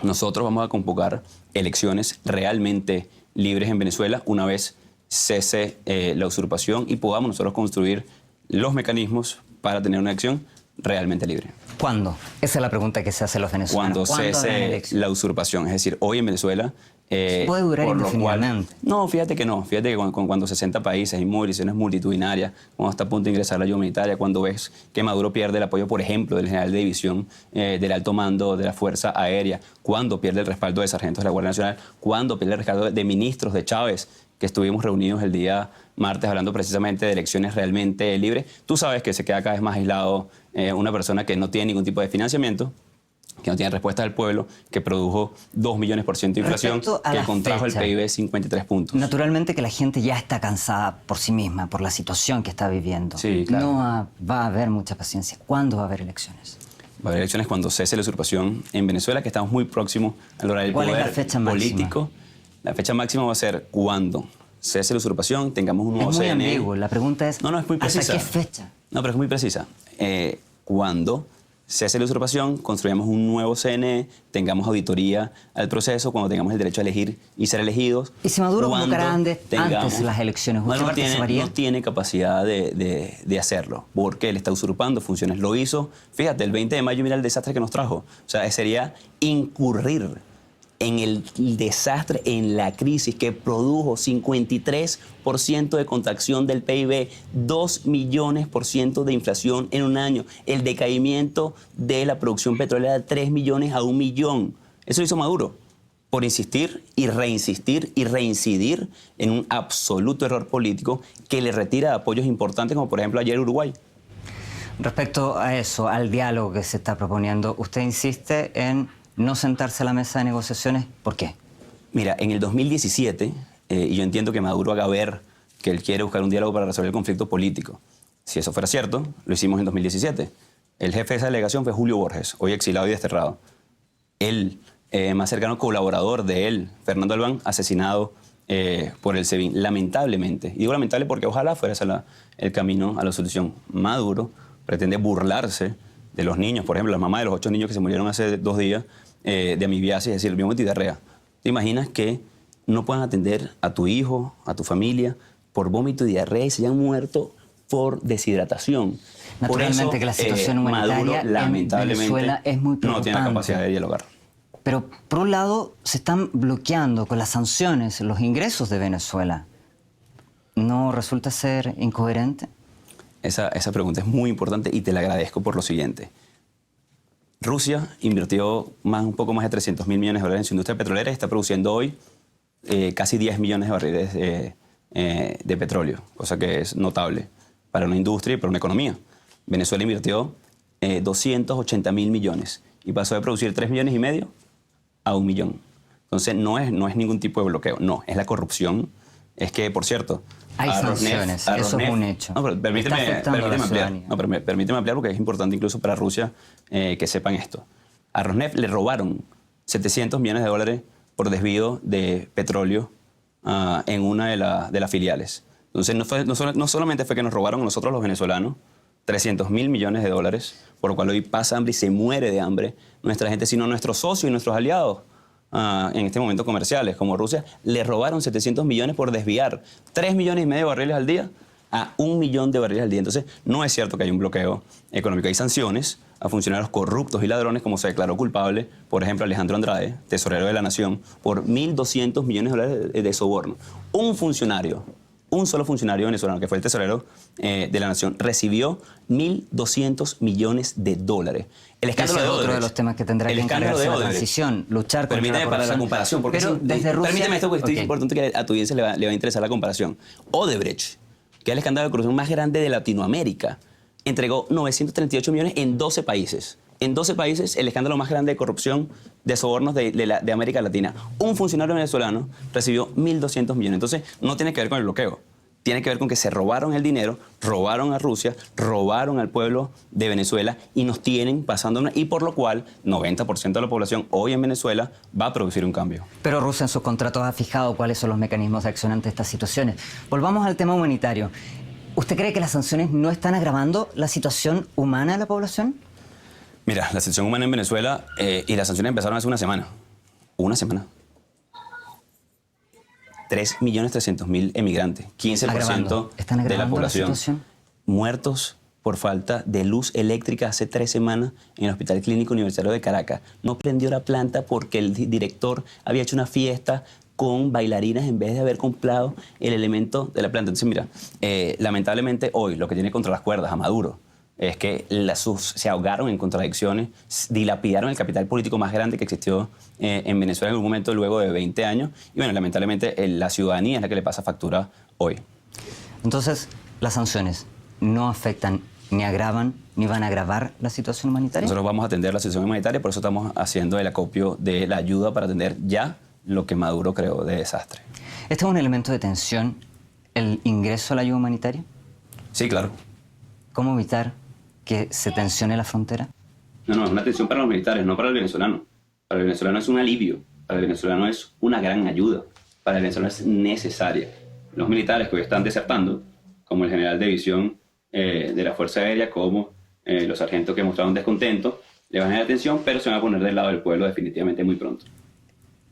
Nosotros vamos a convocar elecciones realmente libres en Venezuela una vez cese la usurpación y podamos nosotros construir los mecanismos para tener una elección realmente libre. ¿Cuándo? Esa es la pregunta que se hace a los venezolanos. Cuando cese la usurpación. Es decir, hoy en Venezuela... puede durar indefinidamente. No, fíjate que no. Fíjate que cuando 60 países, hay movilizaciones multitudinarias, cuando está a punto de ingresar la ayuda humanitaria, cuando ves que Maduro pierde el apoyo, por ejemplo, del general de división, del alto mando de la Fuerza Aérea, cuando pierde el respaldo de sargentos de la Guardia Nacional, cuando pierde el respaldo de ministros de Chávez, que estuvimos reunidos el día martes hablando precisamente de elecciones realmente libres. Tú sabes que se queda cada vez más aislado una persona que no tiene ningún tipo de financiamiento, que no tiene respuesta del pueblo, que produjo 2 millones% de inflación, que contrajo el PIB 53 puntos. Naturalmente que la gente ya está cansada por sí misma, por la situación que está viviendo. Sí, claro. No va a haber mucha paciencia. ¿Cuándo va a haber elecciones? Va a haber elecciones cuando cese la usurpación en Venezuela, que estamos muy próximos a lograr el poder político. ¿Cuál es la fecha máxima? La fecha máxima va a ser cuando cese la usurpación, tengamos un nuevo CNE. Es muy ambiguo. La pregunta es, no, es muy precisa. ¿hasta qué fecha? No, pero es muy precisa. Cuando cese la usurpación, construyamos un nuevo CNE, tengamos auditoría al proceso, cuando tengamos el derecho a elegir y ser elegidos. ¿Y si Maduro convocara antes las elecciones? No tiene capacidad de hacerlo, porque él está usurpando funciones. Lo hizo, fíjate, el 20 de mayo, mira el desastre que nos trajo. O sea, sería incurrir en el desastre, en la crisis que produjo 53% de contracción del PIB, 2 millones% de inflación en un año, el decaimiento de la producción petrolera de 3 millones a 1 millón. Eso lo hizo Maduro por insistir y reinsistir y reincidir en un absoluto error político que le retira apoyos importantes, como por ejemplo ayer Uruguay. Respecto a eso, al diálogo que se está proponiendo, usted insiste en no sentarse a la mesa de negociaciones. ¿Por qué? Mira, en el 2017, y yo entiendo que Maduro haga ver que él quiere buscar un diálogo para resolver el conflicto político. Si eso fuera cierto, lo hicimos en 2017. El jefe de esa delegación fue Julio Borges, hoy exilado y desterrado. El más cercano colaborador de él, Fernando Albán, asesinado por el SEBIN, lamentablemente. Y digo lamentable porque ojalá fuera ese el camino a la solución. Maduro pretende burlarse de los niños, por ejemplo, la mamá de los 8 niños que se murieron hace 2 días de amibiasis, es decir, vómito y diarrea. ¿Te imaginas que no puedan atender a tu hijo, a tu familia, por vómito y diarrea y se hayan muerto por deshidratación? Naturalmente por eso, que la situación humanitaria Maduro, lamentablemente, en Venezuela es muy preocupante. No tiene capacidad de dialogar. Pero, por un lado, se están bloqueando con las sanciones los ingresos de Venezuela. ¿No resulta ser incoherente? Esa pregunta es muy importante y te la agradezco por lo siguiente. Rusia invirtió un poco más de 300 mil millones de dólares en su industria petrolera y está produciendo hoy casi 10 millones de barriles de petróleo, cosa que es notable para una industria y para una economía. Venezuela invirtió 280 mil millones y pasó de producir 3 millones y medio a 1 millón. Entonces no es ningún tipo de bloqueo, no, es la corrupción. Es que, por cierto, hay sanciones, eso es un hecho. No, pero permíteme ampliar porque es importante incluso para Rusia que sepan esto. A Rosneft le robaron 700 millones de dólares por desvío de petróleo en una de las filiales. Entonces no solamente fue que nos robaron a nosotros los venezolanos 300 mil millones de dólares, por lo cual hoy pasa hambre y se muere de hambre nuestra gente, sino nuestros socios y nuestros aliados. En este momento comerciales, como Rusia, le robaron 700 millones por desviar 3 millones y medio de barriles al día a 1 millón de barriles al día. Entonces, no es cierto que hay un bloqueo económico. Hay sanciones a funcionarios corruptos y ladrones, como se declaró culpable, por ejemplo, Alejandro Andrade, tesorero de la Nación, por 1.200 millones de dólares de soborno. Un solo funcionario venezolano, que fue el tesorero de la Nación, recibió 1.200 millones de dólares. El escándalo de Odebrecht, otro de los temas que tendrá que encargarse la transición, luchar contra la corrupción. Para la comparación, porque pero desde Rusia... Permíteme esto, porque es importante que a tu audiencia le va a interesar la comparación. Odebrecht, que es el escándalo de corrupción más grande de Latinoamérica, entregó 938 millones en 12 países. En 12 países, el escándalo más grande de corrupción de sobornos de América Latina. Un funcionario venezolano recibió 1.200 millones. Entonces, no tiene que ver con el bloqueo. tiene que ver con que se robaron el dinero, robaron a Rusia, robaron al pueblo de Venezuela y nos tienen pasando una, y por lo cual 90% de la población hoy en Venezuela va a producir un cambio. Pero Rusia en sus contratos ha fijado cuáles son los mecanismos de acción ante estas situaciones. Volvamos al tema humanitario. ¿Usted cree que las sanciones no están agravando la situación humana de la población? Mira, la situación humana en Venezuela y las sanciones empezaron hace una semana. Una semana. 3.300.000 emigrantes, 15% de la población muertos por falta de luz eléctrica hace 3 semanas en el Hospital Clínico Universitario de Caracas. No prendió la planta porque el director había hecho una fiesta con bailarinas en vez de haber comprado el elemento de la planta. Entonces, mira, lamentablemente hoy lo que tiene contra las cuerdas a Maduro es que se ahogaron en contradicciones, dilapidaron el capital político más grande que existió en Venezuela en algún momento luego de 20 años. Y bueno, lamentablemente la ciudadanía es la que le pasa factura hoy. Entonces, las sanciones no afectan, ni agravan, ni van a agravar la situación humanitaria. Nosotros vamos a atender la situación humanitaria, por eso estamos haciendo el acopio de la ayuda para atender ya lo que Maduro creó de desastre. ¿Este es un elemento de tensión, el ingreso a la ayuda humanitaria? Sí, claro. ¿Cómo evitar que se tensione la frontera? No, es una tensión para los militares, no para el venezolano. Para el venezolano es un alivio, para el venezolano es una gran ayuda, para el venezolano es necesaria. Los militares que hoy están desertando, como el general de división de la Fuerza Aérea, como los sargentos que mostraron descontento, le van a dar atención, pero se van a poner del lado del pueblo definitivamente muy pronto.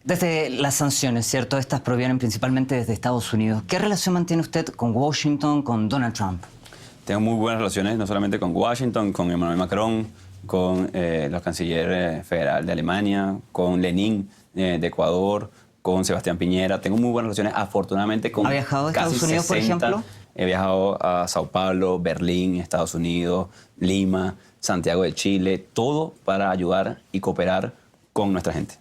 Desde las sanciones, ¿cierto? Estas provienen principalmente desde Estados Unidos. ¿Qué relación mantiene usted con Washington, con Donald Trump? Tengo muy buenas relaciones, no solamente con Washington, con Emmanuel Macron, con los canciller federal de Alemania, con Lenin de Ecuador, con Sebastián Piñera. Tengo muy buenas relaciones, afortunadamente, con casi 60. ¿Ha viajado a Estados Unidos, por ejemplo? He viajado a Sao Paulo, Berlín, Estados Unidos, Lima, Santiago de Chile, todo para ayudar y cooperar con nuestra gente.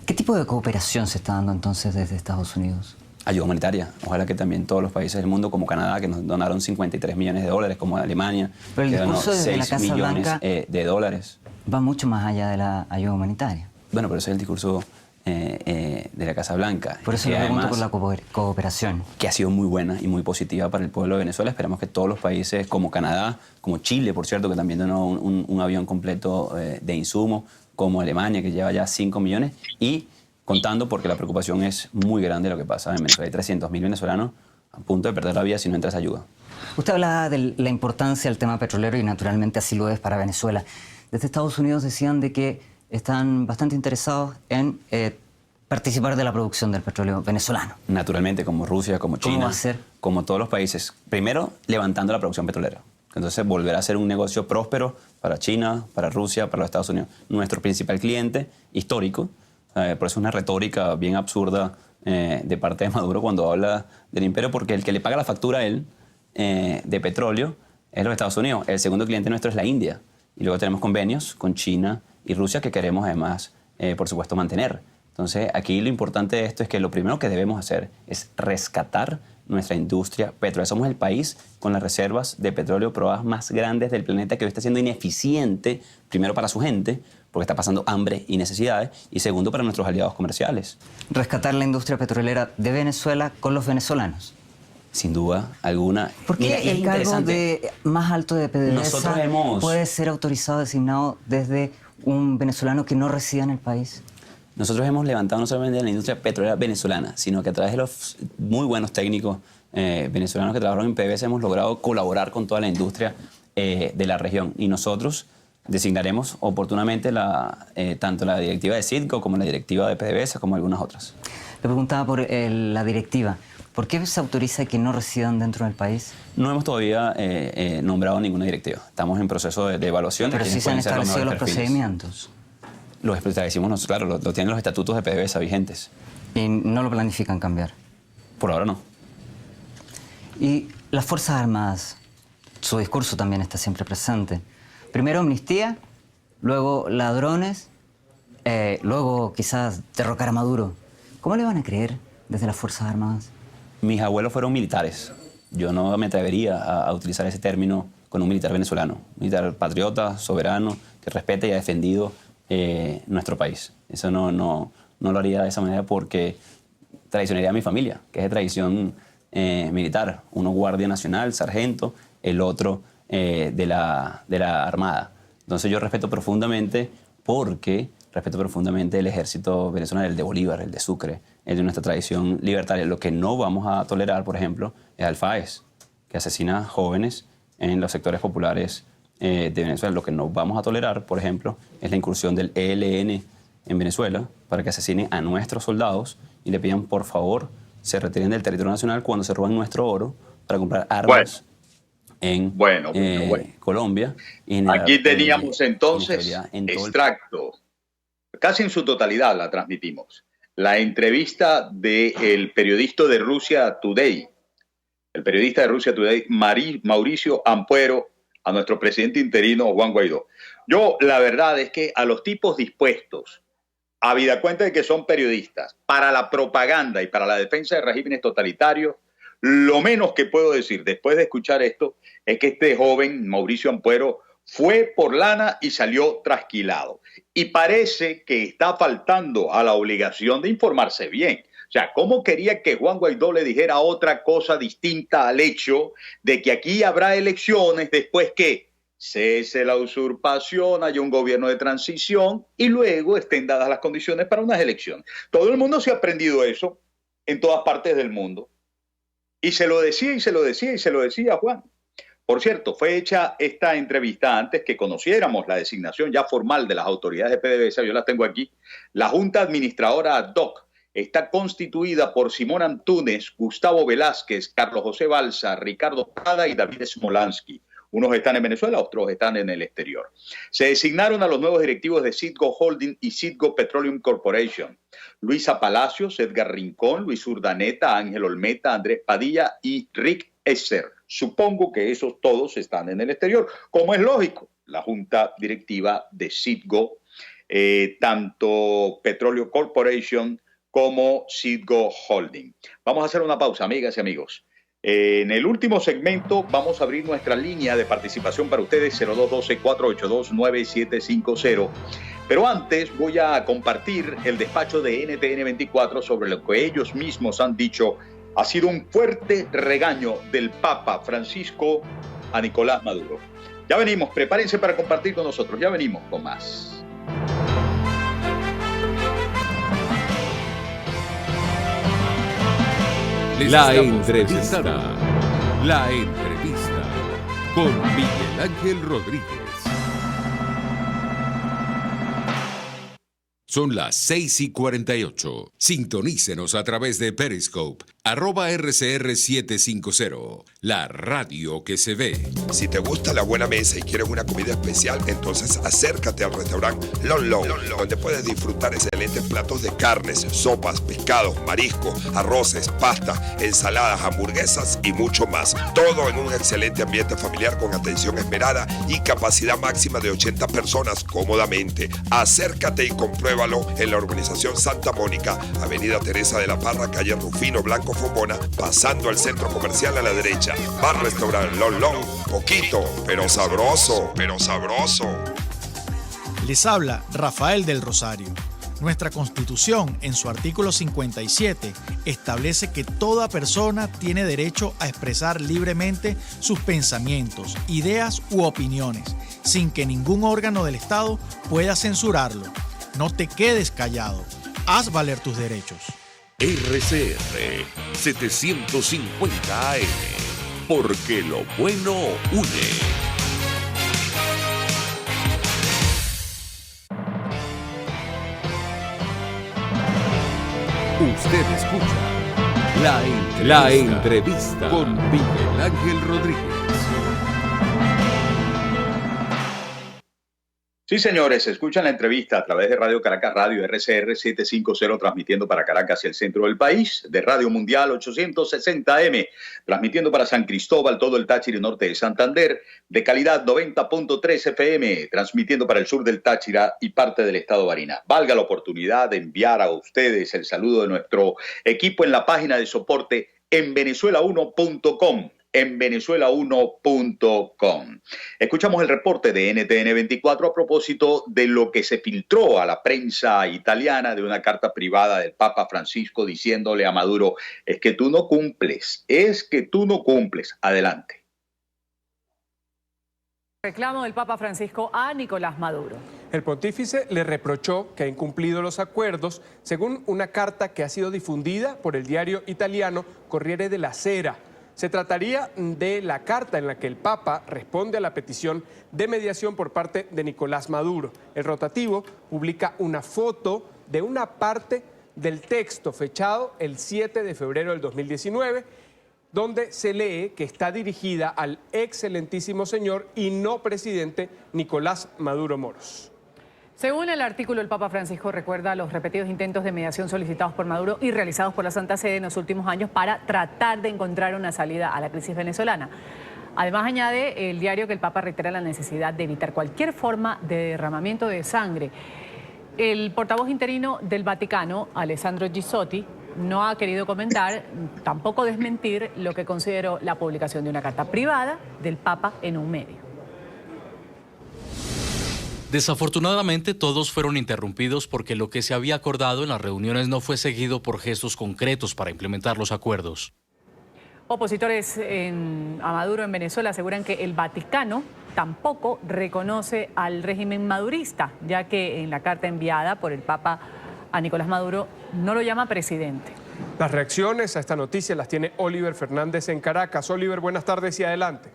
¿Qué tipo de cooperación se está dando entonces desde Estados Unidos? Ayuda humanitaria. Ojalá que también todos los países del mundo, como Canadá, que nos donaron 53 millones de dólares, como Alemania, pero el que donó discurso desde 6 la Casa millones Blanca de dólares. Va mucho más allá de la ayuda humanitaria. Bueno, pero ese es el discurso de la Casa Blanca. Por eso le pregunto por la cooperación. Que ha sido muy buena y muy positiva para el pueblo de Venezuela. Esperamos que todos los países, como Canadá, como Chile, por cierto, que también donó un avión completo de insumos, como Alemania, que lleva ya 5 millones, y contando porque la preocupación es muy grande lo que pasa en Venezuela. Hay 300.000 venezolanos a punto de perder la vida si no entra esa ayuda. Usted hablaba de la importancia del tema petrolero y naturalmente así lo es para Venezuela. Desde Estados Unidos decían de que están bastante interesados en participar de la producción del petróleo venezolano. Naturalmente, como Rusia, como China, ¿cómo va a ser? Como todos los países. Primero, levantando la producción petrolera. Entonces, volverá a ser un negocio próspero para China, para Rusia, para los Estados Unidos. Nuestro principal cliente histórico. Por eso es una retórica bien absurda de parte de Maduro cuando habla del imperio, porque el que le paga la factura a él de petróleo es los Estados Unidos. El segundo cliente nuestro es la India. Y luego tenemos convenios con China y Rusia que queremos además, por supuesto, mantener. Entonces, aquí lo importante de esto es que lo primero que debemos hacer es rescatar nuestra industria petrolera. Somos el país con las reservas de petróleo probadas más grandes del planeta, que hoy está siendo ineficiente, primero para su gente, porque está pasando hambre y necesidades, y segundo para nuestros aliados comerciales. Rescatar la industria petrolera de Venezuela con los venezolanos. Sin duda alguna. ¿Por qué el cargo más alto de PDVSA puede ser autorizado, designado desde un venezolano que no resida en el país? Nosotros hemos levantado no solamente la industria petrolera venezolana, sino que a través de los muy buenos técnicos venezolanos que trabajaron en PDVSA hemos logrado colaborar con toda la industria de la región. Y nosotros designaremos oportunamente tanto la directiva de CITGO como la directiva de PDVSA, como algunas otras. Le preguntaba por la directiva. ¿Por qué se autoriza que no residan dentro del país? No hemos todavía nombrado ninguna directiva. Estamos en proceso de evaluación. Pero sí se han establecido los procedimientos. Los establecimos nosotros, claro, lo tienen los estatutos de PDVSA vigentes. ¿Y no lo planifican cambiar? Por ahora no. Y las Fuerzas Armadas, su discurso también está siempre presente. Primero amnistía, luego ladrones, luego quizás derrocar a Maduro. ¿Cómo le van a creer desde las Fuerzas Armadas? Mis abuelos fueron militares. Yo no me atrevería a utilizar ese término con un militar venezolano. Un militar patriota, soberano, que respeta y ha defendido nuestro país. Eso no lo haría de esa manera porque traicionaría a mi familia, que es de tradición militar, uno guardia nacional, sargento, el otro de la Armada. Entonces yo respeto profundamente el ejército venezolano, el de Bolívar, el de Sucre, el de nuestra tradición libertaria. Lo que no vamos a tolerar, por ejemplo, es al FAES, que asesina jóvenes en los sectores populares de Venezuela. Lo que no vamos a tolerar, por ejemplo, es la incursión del ELN en Venezuela para que asesinen a nuestros soldados y le pidan, por favor, se retiren del territorio nacional cuando se roban nuestro oro para comprar armas en Colombia. Y aquí teníamos entonces extracto, casi en su totalidad la transmitimos, la entrevista del periodista de Russia Today, Mauricio Ampuero, a nuestro presidente interino Juan Guaidó. Yo, la verdad es que a los tipos dispuestos, habida cuenta de que son periodistas, para la propaganda y para la defensa de regímenes totalitarios, lo menos que puedo decir después de escuchar esto es que este joven, Mauricio Ampuero, fue por lana y salió trasquilado. Y parece que está faltando a la obligación de informarse bien. O sea, ¿cómo quería que Juan Guaidó le dijera otra cosa distinta al hecho de que aquí habrá elecciones después que cese la usurpación, haya un gobierno de transición y luego estén dadas las condiciones para unas elecciones? Todo el mundo se ha aprendido eso en todas partes del mundo. Y se lo decía Juan. Por cierto, fue hecha esta entrevista antes que conociéramos la designación ya formal de las autoridades de PDVSA. Yo las tengo aquí. La Junta Administradora ad hoc está constituida por Simón Antúnez, Gustavo Velázquez, Carlos José Balsa, Ricardo Prada y David Smolansky. Unos están en Venezuela, otros están en el exterior. Se designaron a los nuevos directivos de Citgo Holding y Citgo Petroleum Corporation: Luisa Palacios, Edgar Rincón, Luis Urdaneta, Ángel Olmeta, Andrés Padilla y Rick Esser. Supongo que esos todos están en el exterior, como es lógico. La junta directiva de Citgo, tanto Petroleum Corporation como Citgo Holding. Vamos a hacer una pausa, amigas y amigos. En el último segmento vamos a abrir nuestra línea de participación para ustedes, 0212-482-9750. Pero antes voy a compartir el despacho de NTN 24 sobre lo que ellos mismos han dicho. Ha sido un fuerte regaño del Papa Francisco a Nicolás Maduro. Ya venimos, prepárense para compartir con nosotros. Ya venimos con más. La entrevista con Miguel Ángel Rodríguez. Son las 6:48. Sintonícenos a través de Periscope, @RCR750, la radio que se ve. Si te gusta la buena mesa y quieres una comida especial, entonces acércate al restaurante Lon Lon, donde puedes disfrutar excelentes platos de carnes, sopas, pescados, mariscos, arroces, pastas, ensaladas, hamburguesas y mucho más. Todo en un excelente ambiente familiar con atención esmerada y capacidad máxima de 80 personas cómodamente. Acércate y compruébalo en la urbanización Santa Mónica, Avenida Teresa de la Parra, calle Rufino Blanco Fombona, pasando al centro comercial a la derecha. Bar Restaurant Lon Lon, poquito, pero sabroso, Les habla Rafael del Rosario. Nuestra Constitución, en su artículo 57, establece que toda persona tiene derecho a expresar libremente sus pensamientos, ideas u opiniones, sin que ningún órgano del Estado pueda censurarlo. No te quedes callado. Haz valer tus derechos. RCR 750 AM, porque lo bueno une. Usted escucha la entrevista con Miguel Ángel Rodríguez. Sí, señores, escuchan la entrevista a través de Radio Caracas Radio RCR 750, transmitiendo para Caracas y el centro del país, de Radio Mundial 860M, transmitiendo para San Cristóbal, todo el Táchira y norte de Santander, de calidad 90.3 FM, transmitiendo para el sur del Táchira y parte del estado Barinas. Valga la oportunidad de enviar a ustedes el saludo de nuestro equipo en la página de soporte en venezuela1.com. en venezuela1.com. Escuchamos el reporte de NTN24 a propósito de lo que se filtró a la prensa italiana de una carta privada del Papa Francisco diciéndole a Maduro, es que tú no cumples. Adelante. Reclamo del Papa Francisco a Nicolás Maduro. El pontífice le reprochó que ha incumplido los acuerdos según una carta que ha sido difundida por el diario italiano Corriere della Sera. Se trataría de la carta en la que el Papa responde a la petición de mediación por parte de Nicolás Maduro. El rotativo publica una foto de una parte del texto fechado el 7 de febrero del 2019, donde se lee que está dirigida al excelentísimo señor y no presidente Nicolás Maduro Moros. Según el artículo, el Papa Francisco recuerda los repetidos intentos de mediación solicitados por Maduro y realizados por la Santa Sede en los últimos años para tratar de encontrar una salida a la crisis venezolana. Además, añade el diario que el Papa reitera la necesidad de evitar cualquier forma de derramamiento de sangre. El portavoz interino del Vaticano, Alessandro Gisotti, no ha querido comentar, tampoco desmentir lo que consideró la publicación de una carta privada del Papa en un medio. Desafortunadamente, todos fueron interrumpidos porque lo que se había acordado en las reuniones no fue seguido por gestos concretos para implementar los acuerdos. Opositores a Maduro en Venezuela aseguran que el Vaticano tampoco reconoce al régimen madurista, ya que en la carta enviada por el Papa a Nicolás Maduro no lo llama presidente. Las reacciones a esta noticia las tiene Oliver Fernández en Caracas. Oliver, buenas tardes y adelante.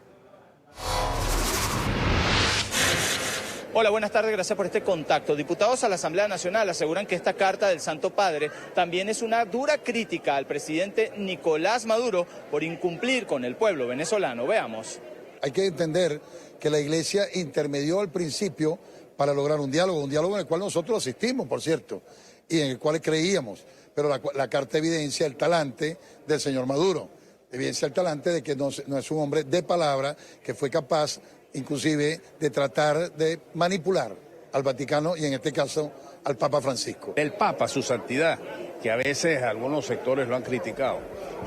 Hola, buenas tardes, gracias por este contacto. Diputados a la Asamblea Nacional aseguran que esta carta del Santo Padre también es una dura crítica al presidente Nicolás Maduro por incumplir con el pueblo venezolano. Veamos. Hay que entender que la Iglesia intermedió al principio para lograr un diálogo en el cual nosotros asistimos, por cierto, y en el cual creíamos. Pero la carta evidencia el talante del señor Maduro, evidencia el talante de que no es un hombre de palabra, que fue capaz inclusive de tratar de manipular al Vaticano y en este caso al Papa Francisco. El Papa, su santidad, que a veces algunos sectores lo han criticado,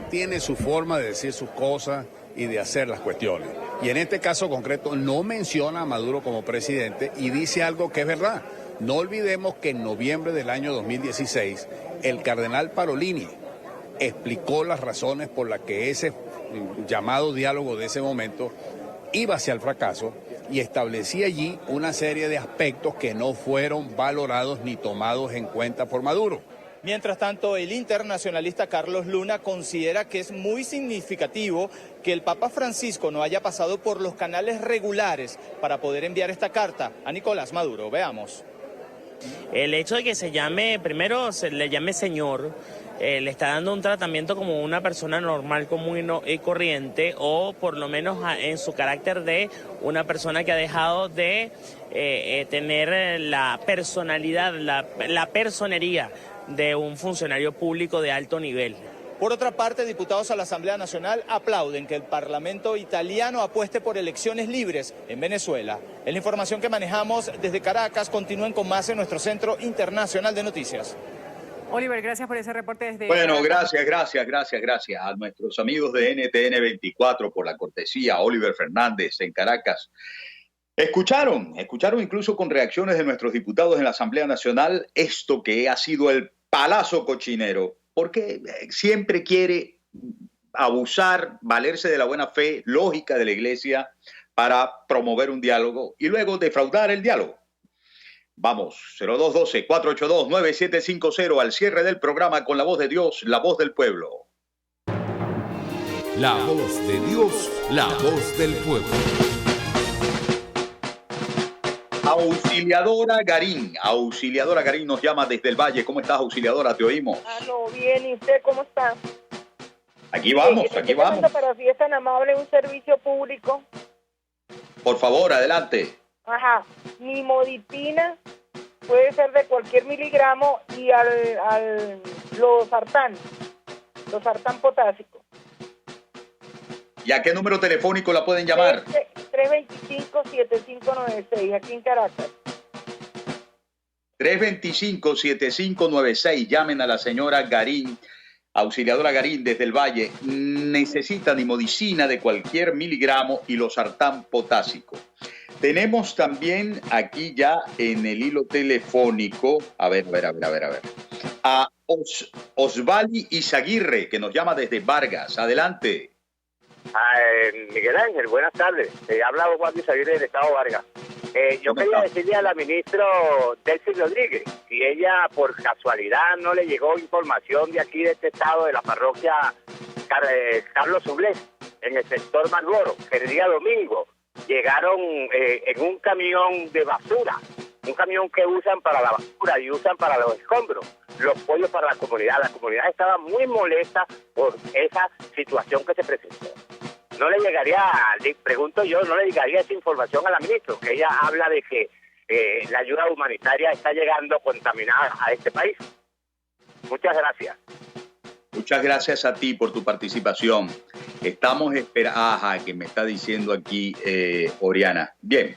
tiene su forma de decir sus cosas y de hacer las cuestiones. Y en este caso concreto no menciona a Maduro como presidente y dice algo que es verdad. No olvidemos que en noviembre del año 2016 el cardenal Parolini explicó las razones por las que ese llamado diálogo de ese momento iba hacia el fracaso y establecía allí una serie de aspectos que no fueron valorados ni tomados en cuenta por Maduro. Mientras tanto, el internacionalista Carlos Luna considera que es muy significativo que el Papa Francisco no haya pasado por los canales regulares para poder enviar esta carta a Nicolás Maduro. Veamos. El hecho de que primero se le llame señor, le está dando un tratamiento como una persona normal, común y corriente, o por lo menos en su carácter de una persona que ha dejado de tener la personalidad, la personería de un funcionario público de alto nivel. Por otra parte, diputados a la Asamblea Nacional aplauden que el Parlamento italiano apueste por elecciones libres en Venezuela. Es la información que manejamos desde Caracas. Continúen con más en nuestro Centro Internacional de Noticias. Oliver, gracias por ese reporte desde... Bueno, gracias a nuestros amigos de NTN24 por la cortesía. Oliver Fernández en Caracas. Escucharon incluso con reacciones de nuestros diputados en la Asamblea Nacional esto que ha sido el palazo cochinero, porque siempre quiere abusar, valerse de la buena fe lógica de la Iglesia para promover un diálogo y luego defraudar el diálogo. Vamos, 0212-482-9750 al cierre del programa con la voz de Dios, la voz del pueblo. La voz de Dios, la voz del pueblo. Auxiliadora Garín nos llama desde el Valle. ¿Cómo estás, Auxiliadora? Te oímos. Bien, ¿y usted cómo está? Aquí vamos. Para si es tan amable, un servicio público. Por favor, adelante. Nimodipina puede ser de cualquier miligramo y al losartán potásico. ¿Y a qué número telefónico la pueden llamar? 325-7596, aquí en Caracas. 325-7596. Llamen a la señora Garín Auxiliadora Garín desde el Valle, necesita nimodicina de cualquier miligramo y losartán potásico. Tenemos también aquí ya en el hilo telefónico, a ver, a Osvaldi Izaguirre, que nos llama desde Vargas. Adelante. Miguel Ángel, buenas tardes. Habla Osvaldi Izaguirre del Estado Vargas. Yo quería decirle a la ministra Delcy Rodríguez, si ella por casualidad no le llegó información de aquí de este estado, de la parroquia Carlos Sublés, en el sector Marlboro, que el día domingo llegaron en un camión de basura, un camión que usan para la basura y usan para los escombros, los pollos para la comunidad. La comunidad estaba muy molesta por esa situación que se presentó. No le llegaría, le pregunto yo, no le llegaría esa información a la ministra, que ella habla de que la ayuda humanitaria está llegando contaminada a este país. Muchas gracias. Muchas gracias a ti por tu participación. Estamos esperando... Ajá, que me está diciendo aquí Oriana. Bien,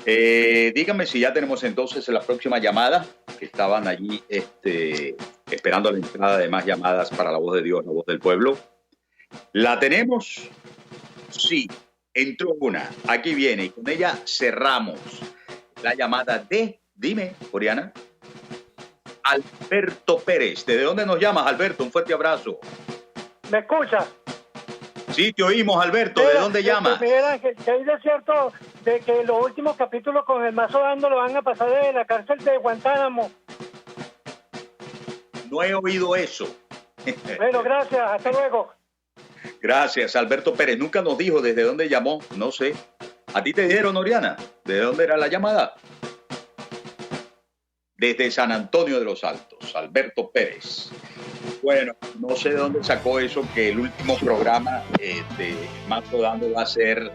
dígame si ya tenemos entonces la próxima llamada, que estaban allí esperando la entrada de más llamadas para La Voz de Dios, La Voz del Pueblo. ¿La tenemos? Sí, entró una. Aquí viene y con ella cerramos la llamada de... Dime, Oriana. Alberto Pérez. ¿De dónde nos llamas, Alberto? Un fuerte abrazo. ¿Me escuchas? Sí, te oímos, Alberto. ¿De dónde llamas? Miguel Ángel, ¿qué hay de cierto de que los últimos capítulos con el Mazo Dando lo van a pasar de la cárcel de Guantánamo? No he oído eso. Bueno, gracias. Hasta luego. Gracias, Alberto Pérez. Nunca nos dijo desde dónde llamó. No sé. ¿A ti te dijeron, Oriana? ¿De dónde era la llamada? Desde San Antonio de los Altos, Alberto Pérez. Bueno, no sé de dónde sacó eso, que el último programa de Mazo Dando va a ser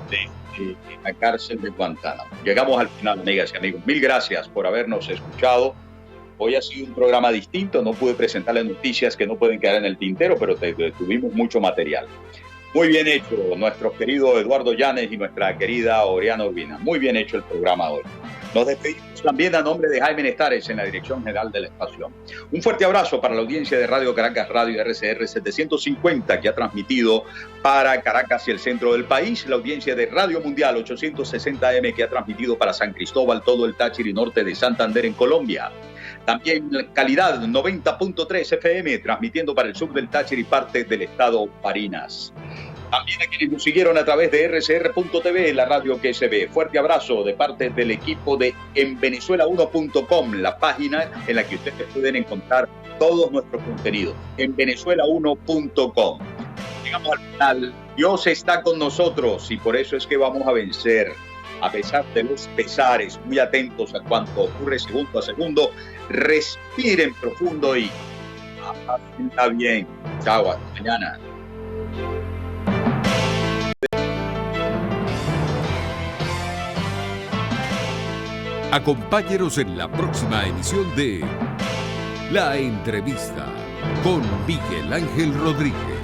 de la cárcel de Guantánamo. Llegamos al final, amigas y amigos. Mil gracias por habernos escuchado. Hoy ha sido un programa distinto. No pude presentarles noticias que no pueden quedar en el tintero, pero tuvimos mucho material. Muy bien hecho, nuestro querido Eduardo Llanes y nuestra querida Oriana Urbina. Muy bien hecho el programa hoy. Nos despedimos también a nombre de Jaime Nestares en la dirección general de la estación. Un fuerte abrazo para la audiencia de Radio Caracas, Radio RCR 750, que ha transmitido para Caracas y el centro del país. La audiencia de Radio Mundial 860M, que ha transmitido para San Cristóbal, todo el Táchira y norte de Santander en Colombia. También calidad 90.3 FM, transmitiendo para el sur del Táchira y parte del estado Barinas. También a quienes nos siguieron a través de rcr.tv, la radio que se ve. Fuerte abrazo de parte del equipo de envenezuela1.com, la página en la que ustedes pueden encontrar todos nuestros contenidos. Envenezuela1.com. Llegamos al final. Dios está con nosotros y por eso es que vamos a vencer. A pesar de los pesares, muy atentos a cuanto ocurre segundo a segundo. Respiren profundo y está bien. Chao, hasta mañana. Acompáñenos en la próxima emisión de La Entrevista con Miguel Ángel Rodríguez.